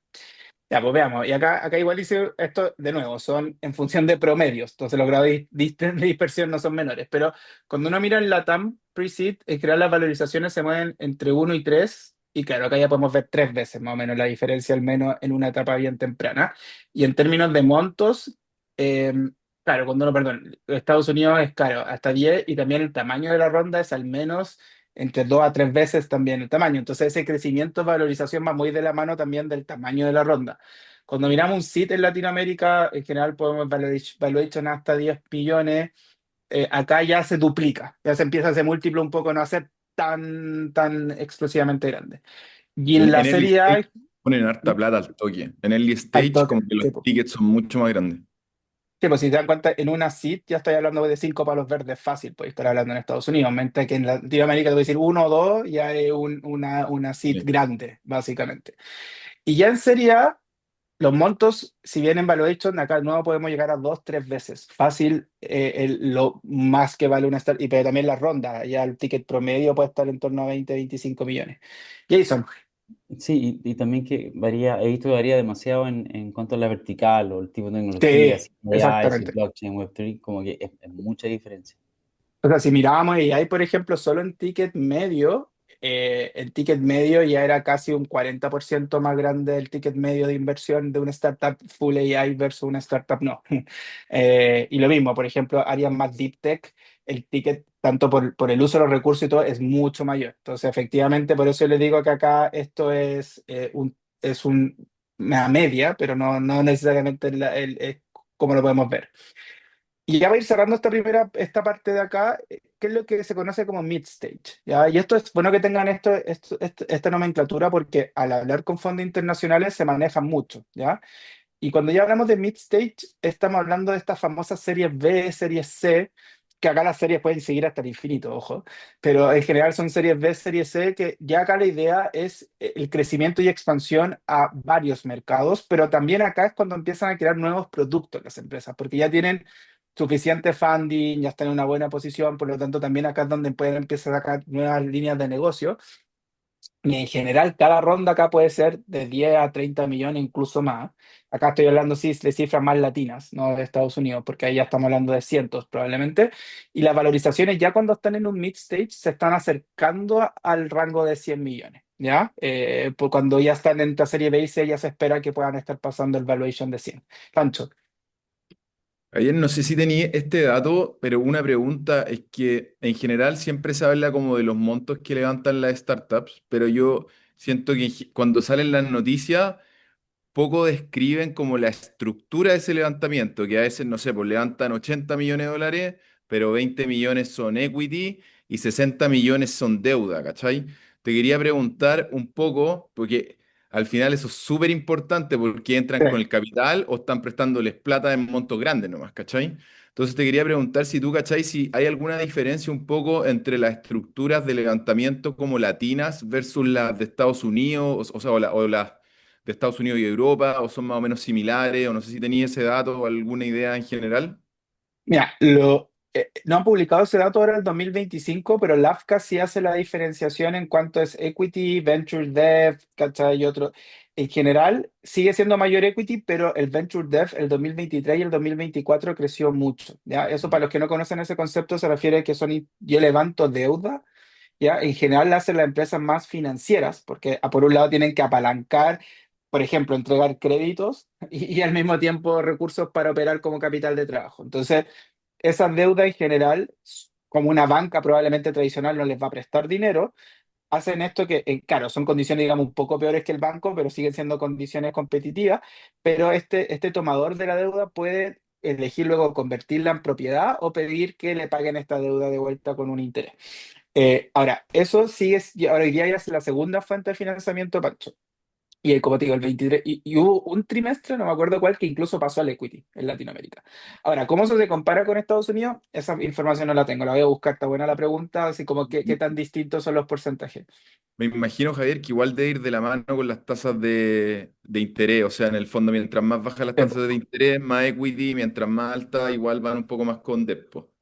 Ya, pues veamos. Y acá igual hice esto de nuevo, son en función de promedios. Entonces los grados de dispersión no son menores. Pero cuando uno mira en la TAM Pre-Seed, en general las valorizaciones se mueven entre 1 y 3. Y claro, acá ya podemos ver 3 veces más o menos la diferencia, al menos en una etapa bien temprana. Y en términos de montos, eh, claro, perdón, Estados Unidos es caro, hasta 10, y también el tamaño de la ronda es al menos entre 2 a 3 veces también el tamaño. Entonces ese crecimiento de valorización va muy de la mano también del tamaño de la ronda. Cuando miramos un sitio en Latinoamérica, en general podemos valuation hasta 10 millones. Acá ya se duplica, ya se empieza ese múltiplo un poco, no a ser tan explosivamente grande. Y en la En early serie A, stage ponen harta plata al toque. En early al stage como toque. que los Sí, pues. tickets son mucho más grandes. Sí, pues si te das cuenta, en una seed ya estoy hablando de 5 palos verdes fácil, puedes estar hablando en Estados Unidos, mientras que en Latinoamérica te voy a decir 1 o 2, ya es una seed Sí. grande, básicamente. Y ya en Serie A, los montos, si bien en valuation, acá de nuevo podemos llegar a 2, 3 veces. Fácil, lo más que vale una startup, pero también la ronda, ya el ticket promedio puede estar en torno a 20, 25 millones. Jason, Sí, y también que varía, he visto que varía demasiado en cuanto a la vertical o el tipo de tecnología, sí, si AI, si exactamente. blockchain, Web3, como que es mucha diferencia. O sea, si mirábamos AI, por ejemplo, solo en ticket medio, el ticket medio ya era casi un 40% más grande del ticket medio de inversión de una startup full AI versus una startup no. Y lo mismo, por ejemplo, áreas más deep tech, el ticket, tanto por el uso de los recursos y todo, es mucho mayor. Entonces, efectivamente, por eso les digo que acá esto una media, pero no necesariamente como lo podemos ver. Y ya va a ir cerrando esta parte de acá, que es lo que se conoce como mid stage, ¿ya? Y esto es bueno que tengan esta nomenclatura, porque al hablar con fondos internacionales se manejan mucho, ¿ya? Y cuando ya hablamos de mid stage, estamos hablando de estas famosas series B, series C, que acá las series pueden seguir hasta el infinito, ojo, pero en general son series B, series C, que ya acá la idea es el crecimiento y expansión a varios mercados, pero también acá es cuando empiezan a crear nuevos productos las empresas, porque ya tienen suficiente funding, ya están en una buena posición, por lo tanto también acá es donde pueden empezar a sacar nuevas líneas de negocio. Y en general, cada ronda acá puede ser de 10 a 30 millones, incluso más. Acá estoy hablando sí, de cifras más latinas, no de Estados Unidos, porque ahí ya estamos hablando de cientos probablemente. Y las valorizaciones ya cuando están en un mid stage se están acercando al rango de 100 millones. ¿Ya? Por cuando ya están en la serie B y C, ya se espera que puedan estar pasando el valuation de 100. Pancho. Ayer no sé si tenía este dato, pero una pregunta es que en general siempre se habla como de los montos que levantan las startups, pero yo siento que cuando salen las noticias poco describen como la estructura de ese levantamiento, que a veces, no sé, pues levantan 80 millones de dólares, pero 20 millones son equity y 60 millones son deuda, ¿cachai? Te quería preguntar un poco, porque al final eso es súper importante porque entran con el capital o están prestándoles plata en montos grandes nomás, ¿cachai? Entonces te quería preguntar si tú, ¿cachai? Si hay alguna diferencia un poco entre las estructuras de levantamiento como latinas versus las de Estados Unidos, o sea, o las de Estados Unidos y Europa, o son más o menos similares, o no sé si tenía ese dato o alguna idea en general. Mira, no han publicado ese dato ahora en el 2025, pero LAFCA sí hace la diferenciación en cuanto es equity, venture debt, ¿cachai? Y otro. En general, sigue siendo mayor equity, pero el venture debt el 2023 y el 2024 creció mucho, ¿ya? Eso para los que no conocen ese concepto se refiere a que yo levanto deuda, ¿ya? En general la hacen las empresas más financieras, porque por un lado tienen que apalancar, por ejemplo, entregar créditos y al mismo tiempo recursos para operar como capital de trabajo. Entonces, esas deudas en general, como una banca probablemente tradicional no les va a prestar dinero, hacen esto que, claro, son condiciones, digamos, un poco peores que el banco, pero siguen siendo condiciones competitivas, pero este tomador de la deuda puede elegir luego convertirla en propiedad o pedir que le paguen esta deuda de vuelta con un interés. Ahora, eso sigue, ahora hoy día ya es la segunda fuente de financiamiento, Pancho. Y como te digo, el 23, y hubo un trimestre, no me acuerdo cuál, que incluso pasó al equity en Latinoamérica. Ahora, ¿cómo eso se compara con Estados Unidos? Esa información no la tengo, la voy a buscar, está buena la pregunta, así como qué tan distintos son los porcentajes. Me imagino, Javier, que igual de ir de la mano con las tasas de interés, o sea, en el fondo, mientras más bajas las Sí, tasas de interés, más equity, mientras más alta, igual van un poco más con depo.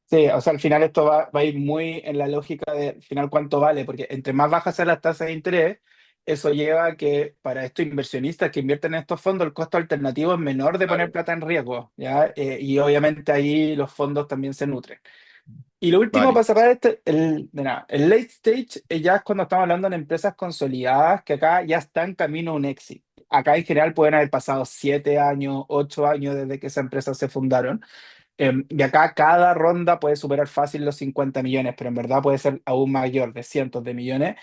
sí, o sea, al final esto va a ir muy en la lógica de, al final, cuánto vale, porque entre más bajas sean las tasas de interés, eso lleva a que para estos inversionistas que invierten en estos fondos, el costo alternativo es menor de poner Claro. plata en riesgo, ¿ya? Y obviamente ahí los fondos también se nutren. Y lo último Vale. para cerrar el late stage ya es cuando estamos hablando de empresas consolidadas que acá ya están en camino a un exit. Acá en general pueden haber pasado 7 años, 8 años desde que esas empresas se fundaron. Y acá cada ronda puede superar fácil los 50 millones, pero en verdad puede ser aún mayor, de cientos de millones.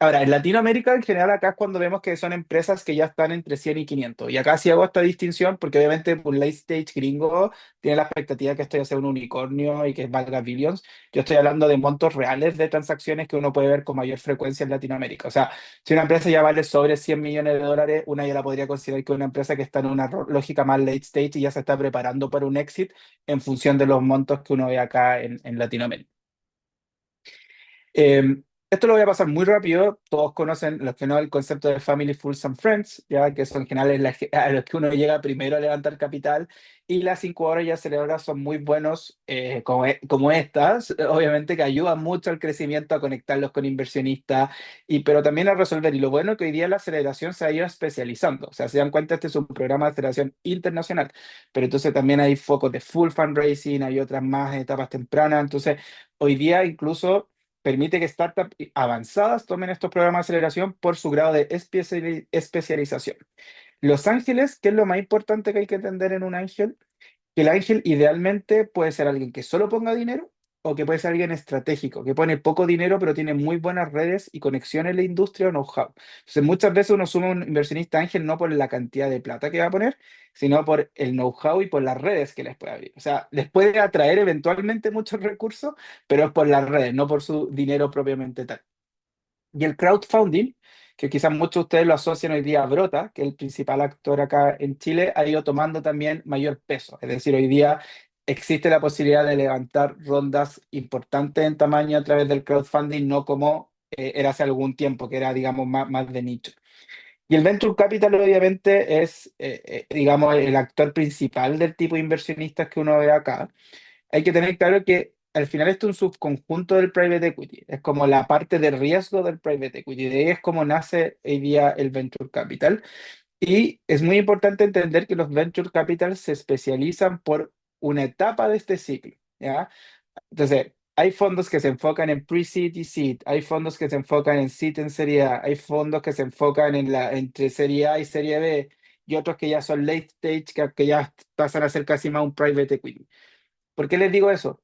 Ahora, en Latinoamérica en general acá es cuando vemos que son empresas que ya están entre 100 y 500. Y acá sí hago esta distinción porque obviamente un late stage gringo tiene la expectativa que esto ya sea un unicornio y que valga billions. Yo estoy hablando de montos reales de transacciones que uno puede ver con mayor frecuencia en Latinoamérica. O sea, si una empresa ya vale sobre 100 millones de dólares, una ya la podría considerar que una empresa que está en una lógica más late stage y ya se está preparando para un exit en función de los montos que uno ve acá en Latinoamérica. Eh, Esto lo voy a pasar muy rápido. Todos conocen, los que no, el concepto de Family, Fools and Friends, ya que son en general a los que uno llega primero a levantar capital. Y las incubadoras y aceleradoras son muy buenos, como estas, obviamente que ayudan mucho al crecimiento, a conectarlos con inversionistas, pero también a resolver. Y lo bueno es que hoy día la aceleración se ha ido especializando. O sea, se dan cuenta, este es un programa de aceleración internacional, pero entonces también hay focos de full fundraising, hay otras más etapas tempranas. Entonces, hoy día incluso permite que startups avanzadas tomen estos programas de aceleración por su grado de especialización. Los ángeles, ¿qué es lo más importante que hay que entender en un ángel? Que el ángel idealmente puede ser alguien que solo ponga dinero o que puede ser alguien estratégico, que pone poco dinero pero tiene muy buenas redes y conexiones en la industria o know-how. Entonces muchas veces uno suma un inversionista ángel no por la cantidad de plata que va a poner, sino por el know-how y por las redes que les puede abrir. O sea, les puede atraer eventualmente muchos recursos, pero es por las redes, no por su dinero propiamente tal. Y el crowdfunding, que quizás muchos de ustedes lo asocian hoy día a Brota, que es el principal actor acá en Chile, ha ido tomando también mayor peso. Es decir, hoy día existe la posibilidad de levantar rondas importantes en tamaño a través del crowdfunding, no como era hace algún tiempo, que era, digamos, más de nicho. Y el Venture Capital obviamente es, digamos, el actor principal del tipo de inversionistas que uno ve acá. Hay que tener claro que al final esto es un subconjunto del private equity, es como la parte de riesgo del private equity, de ahí es como nace hoy día el venture capital. Y es muy importante entender que los venture capital se especializan por una etapa de este ciclo, ¿ya? Entonces, hay fondos que se enfocan en pre-seed y seed, hay fondos que se enfocan en seed en serie A, hay fondos que se enfocan en entre serie A y serie B, y otros que ya son late stage, que ya pasan a ser casi más un private equity. ¿Por qué les digo eso?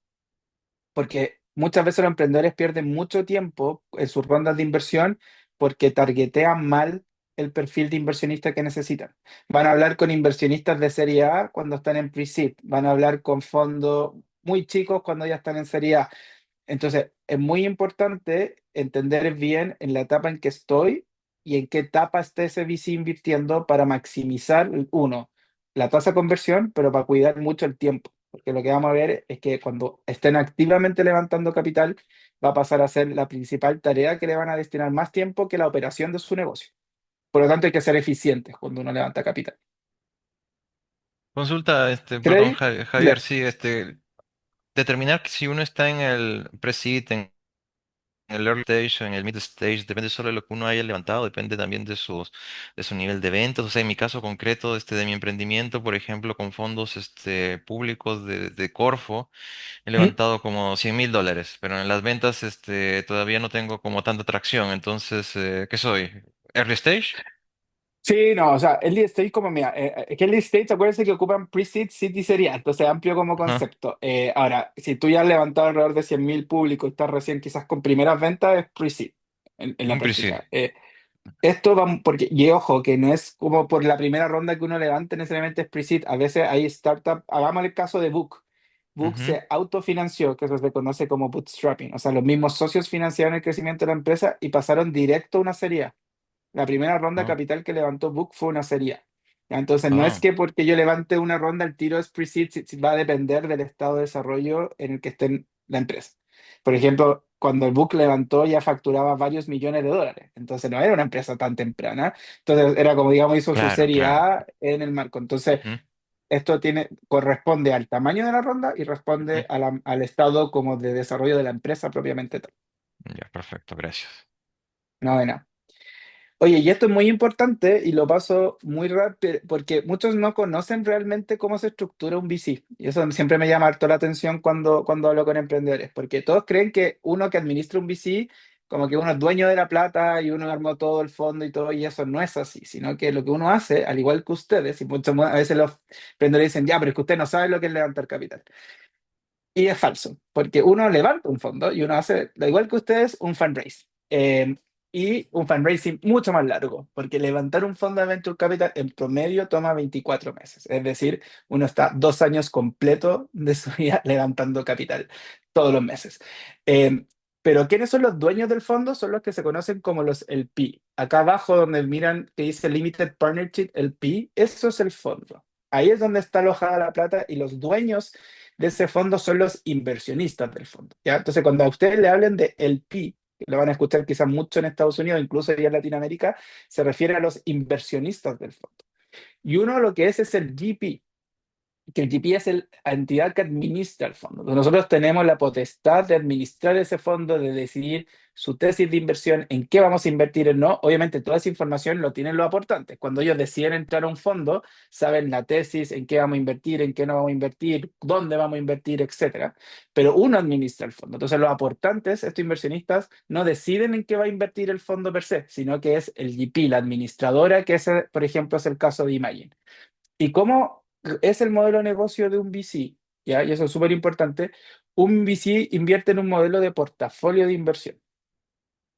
Porque muchas veces los emprendedores pierden mucho tiempo en sus rondas de inversión porque targetean mal el perfil de inversionista que necesitan. Van a hablar con inversionistas de serie A cuando están en pre-seed, van a hablar con fondos muy chicos cuando ya están en serie A. Entonces, es muy importante entender bien en la etapa en que estoy y en qué etapa esté ese VC invirtiendo para maximizar, uno, la tasa de conversión, pero para cuidar mucho el tiempo. Porque lo que vamos a ver es que cuando estén activamente levantando capital, va a pasar a ser la principal tarea que le van a destinar más tiempo que la operación de su negocio. Por lo tanto, hay que ser eficientes cuando uno levanta capital. Consulta, perdón, ¿Creéis? Javier, sí, determinar que si uno está en el pre-seed, en el early stage o en el mid stage, depende solo de lo que uno haya levantado, depende también de su nivel de ventas. O sea, en mi caso concreto, de mi emprendimiento, por ejemplo, con fondos, públicos de Corfo, he ¿Mm? levantado como $100,000, pero en las ventas, todavía no tengo como tanta tracción. Entonces, ¿qué soy? ¿Early stage? Sí, no, o sea, el lead stage como, mira, es que el lead stage, acuérdense que ocupan pre-seed, seed y serie A, entonces amplio como Ajá, concepto. Ahora, si tú ya has levantado alrededor de 100.000 públicos y estás recién quizás con primeras ventas, es pre-seed en la un pre-seed. práctica. Esto va, porque, y ojo, que no es como por la primera ronda que uno levante necesariamente es pre-seed, a veces hay startup, hagamos el caso de Book. Book Ujú. se autofinanció, que eso se conoce como bootstrapping, o sea, los mismos socios financiaron el crecimiento de la empresa y pasaron directo a una serie A. La primera ronda de Ah, capital que levantó Book fue una serie A. ¿Ya? Entonces, no es ah, que porque yo levante una ronda, el tiro es pre-seed, va a depender del estado de desarrollo en el que esté la empresa. Por ejemplo, cuando el Book levantó ya facturaba varios millones de dólares. Entonces, no era una empresa tan temprana. Entonces, era como, digamos, hizo su claro, serie claro. A en el marco. Entonces, Ujú, esto corresponde al tamaño de la ronda y ujú. responde al estado como de desarrollo de la empresa propiamente tal. Ya, perfecto, gracias. No, de nada. Oye, y esto es muy importante y lo paso muy rápido porque muchos no conocen realmente cómo se estructura un VC. Y eso siempre me llama harto la atención cuando hablo con emprendedores, porque todos creen que uno que administra un VC, como que uno es dueño de la plata y uno armó todo el fondo y todo, y eso no es así, sino que lo que uno hace, al igual que ustedes, y a veces los emprendedores dicen, ya, pero es que usted no sabe lo que es levantar capital. Y es falso, porque uno levanta un fondo y uno hace, da igual que ustedes, un fundraise. Y un fundraising mucho más largo, porque levantar un fondo de Venture Capital en promedio toma 24 meses. Es decir, uno está 2 años completos de su vida levantando capital todos los meses. Eh, pero ¿quiénes son los dueños del fondo? Son los que se conocen como los LP. Acá abajo donde miran que dice Limited Partnership LP, eso es el fondo. Ahí es donde está alojada la plata y los dueños de ese fondo son los inversionistas del fondo, ¿ya? Entonces, cuando a ustedes le hablen de LP, que lo van a escuchar quizás mucho en Estados Unidos, incluso ya en Latinoamérica, se refiere a los inversionistas del fondo. Y uno lo que es el GP, que el GP es la entidad que administra el fondo. Nosotros tenemos la potestad de administrar ese fondo, de decidir su tesis de inversión, en qué vamos a invertir o no. Obviamente, toda esa información lo tienen los aportantes. Cuando ellos deciden entrar a un fondo, saben la tesis, en qué vamos a invertir, en qué no vamos a invertir, dónde vamos a invertir, etcétera. Pero uno administra el fondo. Entonces, los aportantes, estos inversionistas, no deciden en qué va a invertir el fondo per se, sino que es el GP, la administradora, que ese, por ejemplo, es el caso de Imagine. ¿Y cómo es el modelo de negocio de un VC? ¿Ya? Y eso es súper importante. Un VC invierte en un modelo de portafolio de inversión.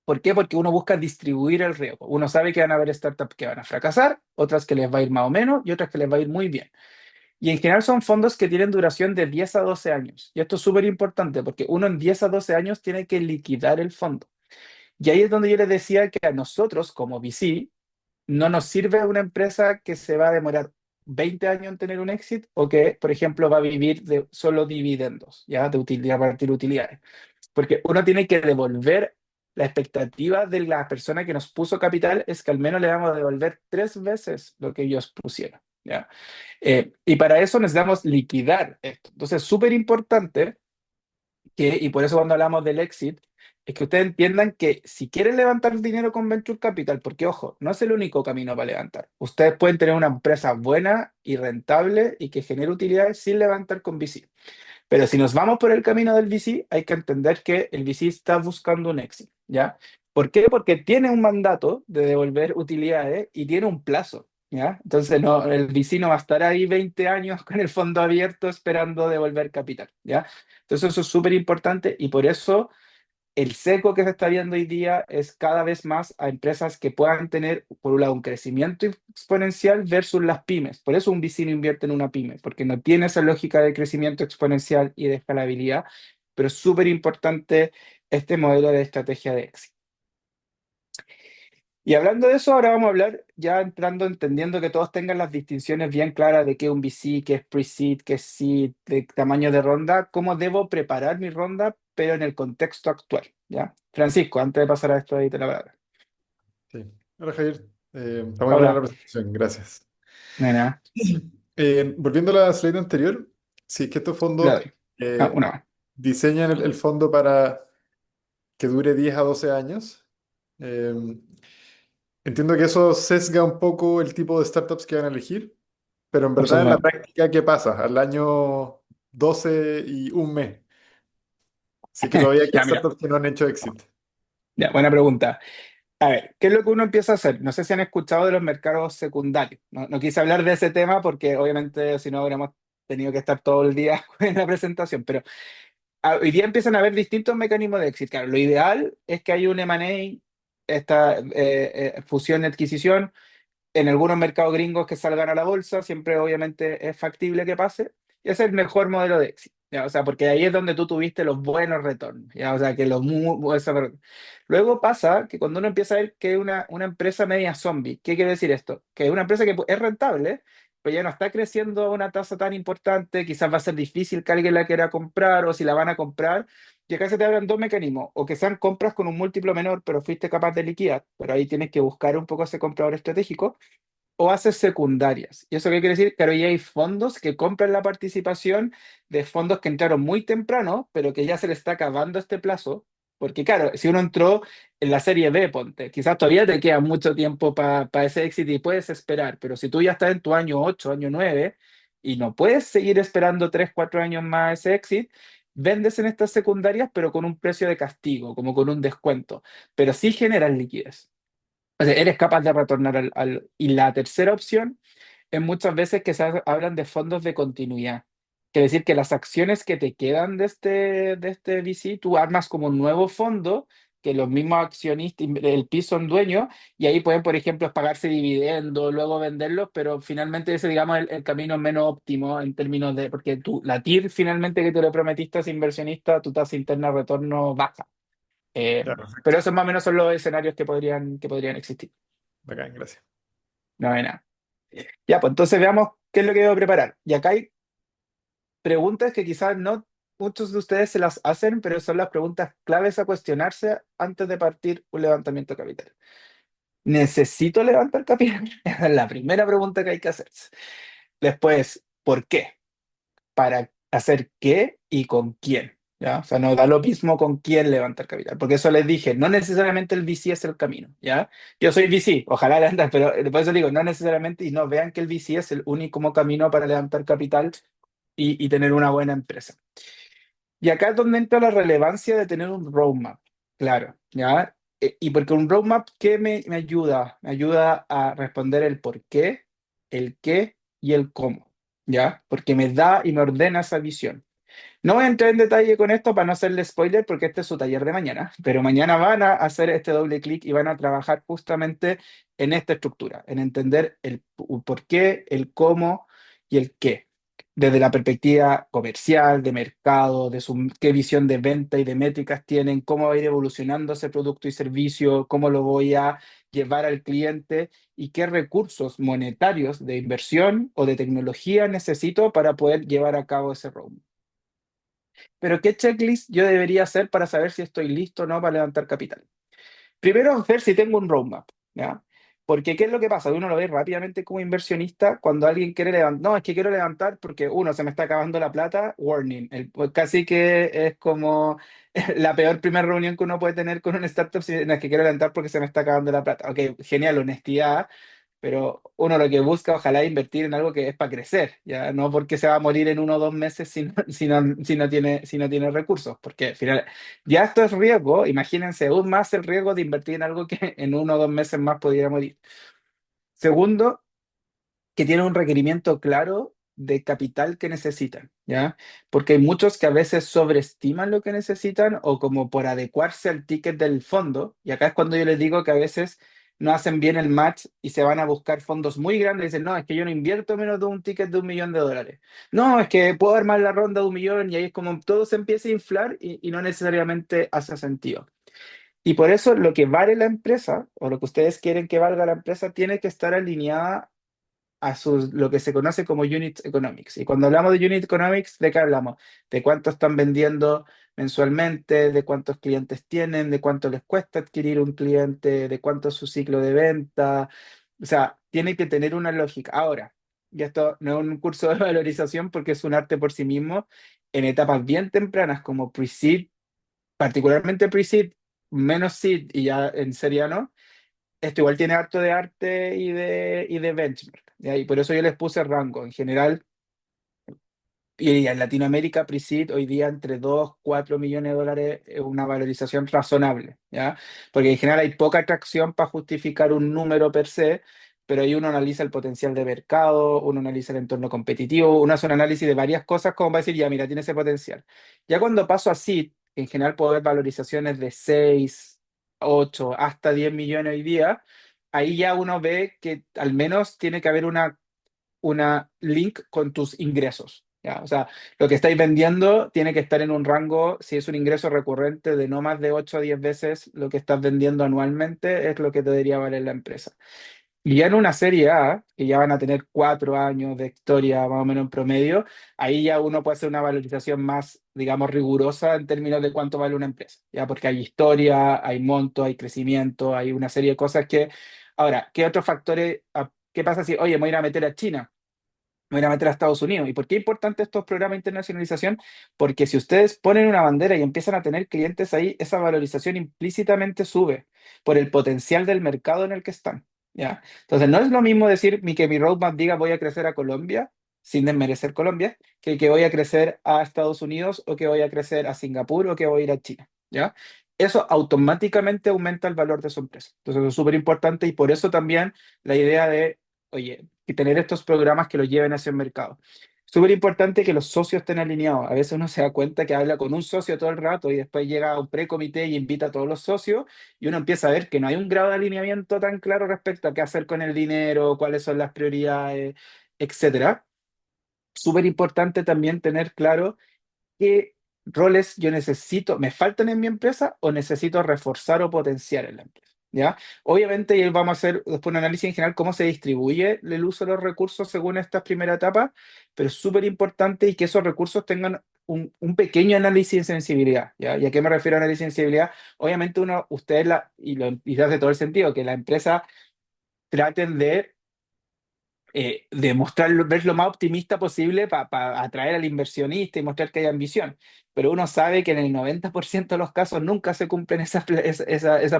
¿Por qué? Porque uno busca distribuir el riesgo. Uno sabe que van a haber startups que van a fracasar, otras que les va a ir más o menos y otras que les va a ir muy bien. Y en general son fondos que tienen duración de 10 a 12 años. Y esto es súper importante porque uno en 10 a 12 años tiene que liquidar el fondo. Y ahí es donde yo les decía que a nosotros como VC no nos sirve una empresa que se va a demorar 20 años en tener un éxito o que, por ejemplo, va a vivir de solo dividendos, ya de utilidad, a partir de utilidades. Porque uno tiene que devolver la expectativa de la persona que nos puso capital es que al menos le vamos a devolver 3 veces lo que ellos pusieron, ¿ya? Y para eso necesitamos liquidar esto. Entonces, es súper importante y por eso cuando hablamos del exit, es que ustedes entiendan que si quieren levantar dinero con Venture Capital, porque ojo, no es el único camino para levantar. Ustedes pueden tener una empresa buena y rentable y que genere utilidades sin levantar con VC. Pero si nos vamos por el camino del VC, hay que entender que el VC está buscando un exit, ¿ya? ¿Por qué? Porque tiene un mandato de devolver utilidades y tiene un plazo, ¿ya? Entonces no, el VC no va a estar ahí 20 años con el fondo abierto esperando devolver capital, ¿ya? Entonces eso es súper importante y por eso el seco que se está viendo hoy día es cada vez más a empresas que puedan tener, por un lado, un crecimiento exponencial versus las pymes. Por eso un VC no invierte en una pyme, porque no tiene esa lógica de crecimiento exponencial y de escalabilidad, pero es súper importante este modelo de estrategia de éxito. Y hablando de eso, ahora vamos a hablar, ya entrando, entendiendo que todos tengan las distinciones bien claras de qué es un VC, qué es pre-seed, qué es seed, de tamaño de ronda, cómo debo preparar mi ronda, pero en el contexto actual, ¿ya? Francisco, antes de pasar a esto, ahí te la palabra. Sí. Hola Javier. Está muy buena la Hola, presentación, gracias. nena, Volviendo a la slide anterior, sí, que estos le fondos doy. Ah, eh, una más. diseñan el fondo para que dure 10 a 12 años. Eh, Entiendo que eso sesga un poco el tipo de startups que van a elegir, pero en verdad en la Absolutamente. práctica, ¿qué pasa? Al año 12 y un mes, si es que todavía quedan Ya, mira, startups que no han hecho exit. ya, buena pregunta. A ver, ¿qué es lo que uno empieza a hacer? No sé si han escuchado de los mercados secundarios. No, no quise hablar de ese tema porque obviamente si no habríamos tenido que estar todo el día en la presentación, pero hoy día empiezan a haber distintos mecanismos de éxito. Claro, lo ideal es que haya un M&A, esta fusión y adquisición, en algunos mercados gringos que salgan a la bolsa, siempre obviamente es factible que pase. Y ese es el mejor modelo de éxito. ¿Ya? O sea, porque ahí es donde tú tuviste los buenos retornos. ¿Ya? O sea, que luego pasa que cuando uno empieza a ver que es una empresa media zombie, ¿qué quiere decir esto? Que es una empresa que es rentable, pero ya no está creciendo a una tasa tan importante, quizás va a ser difícil que alguien la quiera comprar o si la van a comprar. Y acá se te abren dos mecanismos, o que sean compras con un múltiplo menor, pero fuiste capaz de liquidar, pero ahí tienes que buscar un poco ese comprador estratégico, o haces secundarias. ¿Y eso qué quiere decir? Claro, ya hay fondos que compran la participación de fondos que entraron muy temprano, pero que ya se le está acabando este plazo. Porque claro, si uno entró en la serie B, ponte, quizás todavía te queda mucho tiempo para ese éxito y puedes esperar, pero si tú ya estás en tu año 8 año 9 y no puedes seguir esperando 3 4 años más ese éxito, vendes en estas secundarias, pero con un precio de castigo, como con un descuento, pero sí generas liquidez. O sea, eres capaz de retornar Y la tercera opción es muchas veces que hablan de fondos de continuidad. Quiere decir que las acciones que te quedan de este VC, tú armas como un nuevo fondo que los mismos accionistas, el piso son dueños, y ahí pueden, por ejemplo, pagarse dividendos, luego venderlos, pero finalmente ese, digamos, el camino menos óptimo en términos de, porque la TIR finalmente que tú le prometiste a ese inversionista, tu tasa interna de retorno baja. Ya, perfecto. Pero esos más o menos son los escenarios que podrían existir. Bacán, gracias. No hay nada. Ya, pues entonces veamos qué es lo que debo preparar. Y acá hay preguntas que quizás no muchos de ustedes se las hacen, pero son las preguntas claves a cuestionarse antes de partir un levantamiento de capital. ¿Necesito levantar capital? Esa es la primera pregunta que hay que hacerse. Después, ¿por qué? ¿Para hacer qué y con quién? ¿Ya? O sea, no da lo mismo con quién levantar capital, porque eso les dije, no necesariamente el VC es el camino, ¿ya? Yo soy VC, ojalá levantar, pero por eso digo, no necesariamente, y no vean que el VC es el único camino para levantar capital y tener una buena empresa. Y acá es donde entra la relevancia de tener un roadmap, claro, ¿ya? Y porque un roadmap, ¿qué me ayuda? Me ayuda a responder el por qué, el qué y el cómo, ¿ya? Porque me da y me ordena esa visión. No voy a entrar en detalle con esto para no hacerle spoiler porque este es su taller de mañana, pero mañana van a hacer este doble clic y van a trabajar justamente en esta estructura, en entender el por qué, el cómo y el qué. Desde la perspectiva comercial, de mercado, qué visión de venta y de métricas tienen, cómo va a ir evolucionando ese producto y servicio, cómo lo voy a llevar al cliente y qué recursos monetarios de inversión o de tecnología necesito para poder llevar a cabo ese roadmap. Pero ¿qué checklist yo debería hacer para saber si estoy listo o no para levantar capital? Primero, ver si tengo un roadmap, ¿ya? Porque, ¿qué es lo que pasa? Uno lo ve rápidamente como inversionista cuando alguien quiere levantar. No, es que quiero levantar porque, uno, se me está acabando la plata, warning. Pues casi que es como la peor primera reunión que uno puede tener con un startup si no es que quiero levantar porque se me está acabando la plata. Ok, genial, honestidad, pero uno lo que busca, ojalá, es invertir en algo que es para crecer, ya no porque se va a morir en 1 o 2 meses si no tiene recursos, porque al final ya esto es riesgo. Imagínense aún más el riesgo de invertir en algo que en 1 o 2 meses más pudiera morir. Segundo, que tienen un requerimiento claro de capital que necesitan, ¿ya? Porque hay muchos que a veces sobreestiman lo que necesitan o como por adecuarse al ticket del fondo, y acá es cuando yo les digo que a veces no hacen bien el match y se van a buscar fondos muy grandes y dicen, no, es que yo no invierto menos de un ticket de $1 millón. No, es que puedo armar la ronda de 1 millón y ahí es como todo se empieza a inflar y no necesariamente hace sentido. Y por eso lo que vale la empresa o lo que ustedes quieren que valga la empresa tiene que estar alineada a lo que se conoce como unit economics. Y cuando hablamos de unit economics, ¿de qué hablamos? De cuánto están vendiendo mensualmente, de cuántos clientes tienen, de cuánto les cuesta adquirir un cliente, de cuánto es su ciclo de venta. O sea, tiene que tener una lógica. Ahora, y esto no es un curso de valorización porque es un arte por sí mismo, en etapas bien tempranas como pre-seed, particularmente pre-seed, menos seed y ya en serie no, esto igual tiene harto de arte y de benchmark. ¿Ya? Y por eso yo les puse rango. En general, y en Latinoamérica, Preseed hoy día entre 2 o 4 millones de dólares es una valorización razonable, ¿ya? Porque en general hay poca atracción para justificar un número per se, pero ahí uno analiza el potencial de mercado, uno analiza el entorno competitivo, uno hace un análisis de varias cosas como para decir, ya, mira, tiene ese potencial. Ya cuando paso a Seed, en general puedo ver valorizaciones de 6, 8, hasta 10 millones hoy día, ahí ya uno ve que al menos tiene que haber una link con tus ingresos. ¿Ya? O sea, lo que estáis vendiendo tiene que estar en un rango, si es un ingreso recurrente de no más de 8 a 10 veces lo que estás vendiendo anualmente, es lo que te debería valer la empresa. Y ya en una serie A, que ya van a tener 4 años de historia más o menos en promedio, ahí ya uno puede hacer una valorización más, digamos, rigurosa en términos de cuánto vale una empresa, ya porque hay historia, hay monto, hay crecimiento, hay una serie de cosas que... Ahora, ¿qué otros factores? ¿Qué pasa si, oye, me voy a ir a meter a China? Me voy a meter a Estados Unidos. ¿Y por qué es importante estos programas de internacionalización? Porque si ustedes ponen una bandera y empiezan a tener clientes ahí, esa valorización implícitamente sube por el potencial del mercado en el que están. ¿Ya? Entonces, no es lo mismo decir que mi roadmap diga voy a crecer a Colombia, sin desmerecer Colombia, que voy a crecer a Estados Unidos o que voy a crecer a Singapur o que voy a ir a China. ¿Ya? Eso automáticamente aumenta el valor de su empresa. Entonces, eso es súper importante y por eso también la idea de, oye, y tener estos programas que los lleven hacia el mercado. Súper importante que los socios estén alineados. A veces uno se da cuenta que habla con un socio todo el rato y después llega a un precomité y invita a todos los socios y uno empieza a ver que no hay un grado de alineamiento tan claro respecto a qué hacer con el dinero, cuáles son las prioridades, etcétera. Súper importante también tener claro qué roles yo necesito, me faltan en mi empresa o necesito reforzar o potenciar en la empresa. ¿Ya? Obviamente, y vamos a hacer después un análisis en general cómo se distribuye el uso de los recursos según estas primeras etapas, pero es súper importante y que esos recursos tengan un pequeño análisis de sensibilidad. ¿Ya? ¿Y a qué me refiero a análisis de sensibilidad? Obviamente ustedes, y hace todo el sentido, que la empresa traten de mostrarlo, ver lo más optimista posible para atraer al inversionista y mostrar que hay ambición. Pero uno sabe que en el 90% de los casos nunca se cumplen esas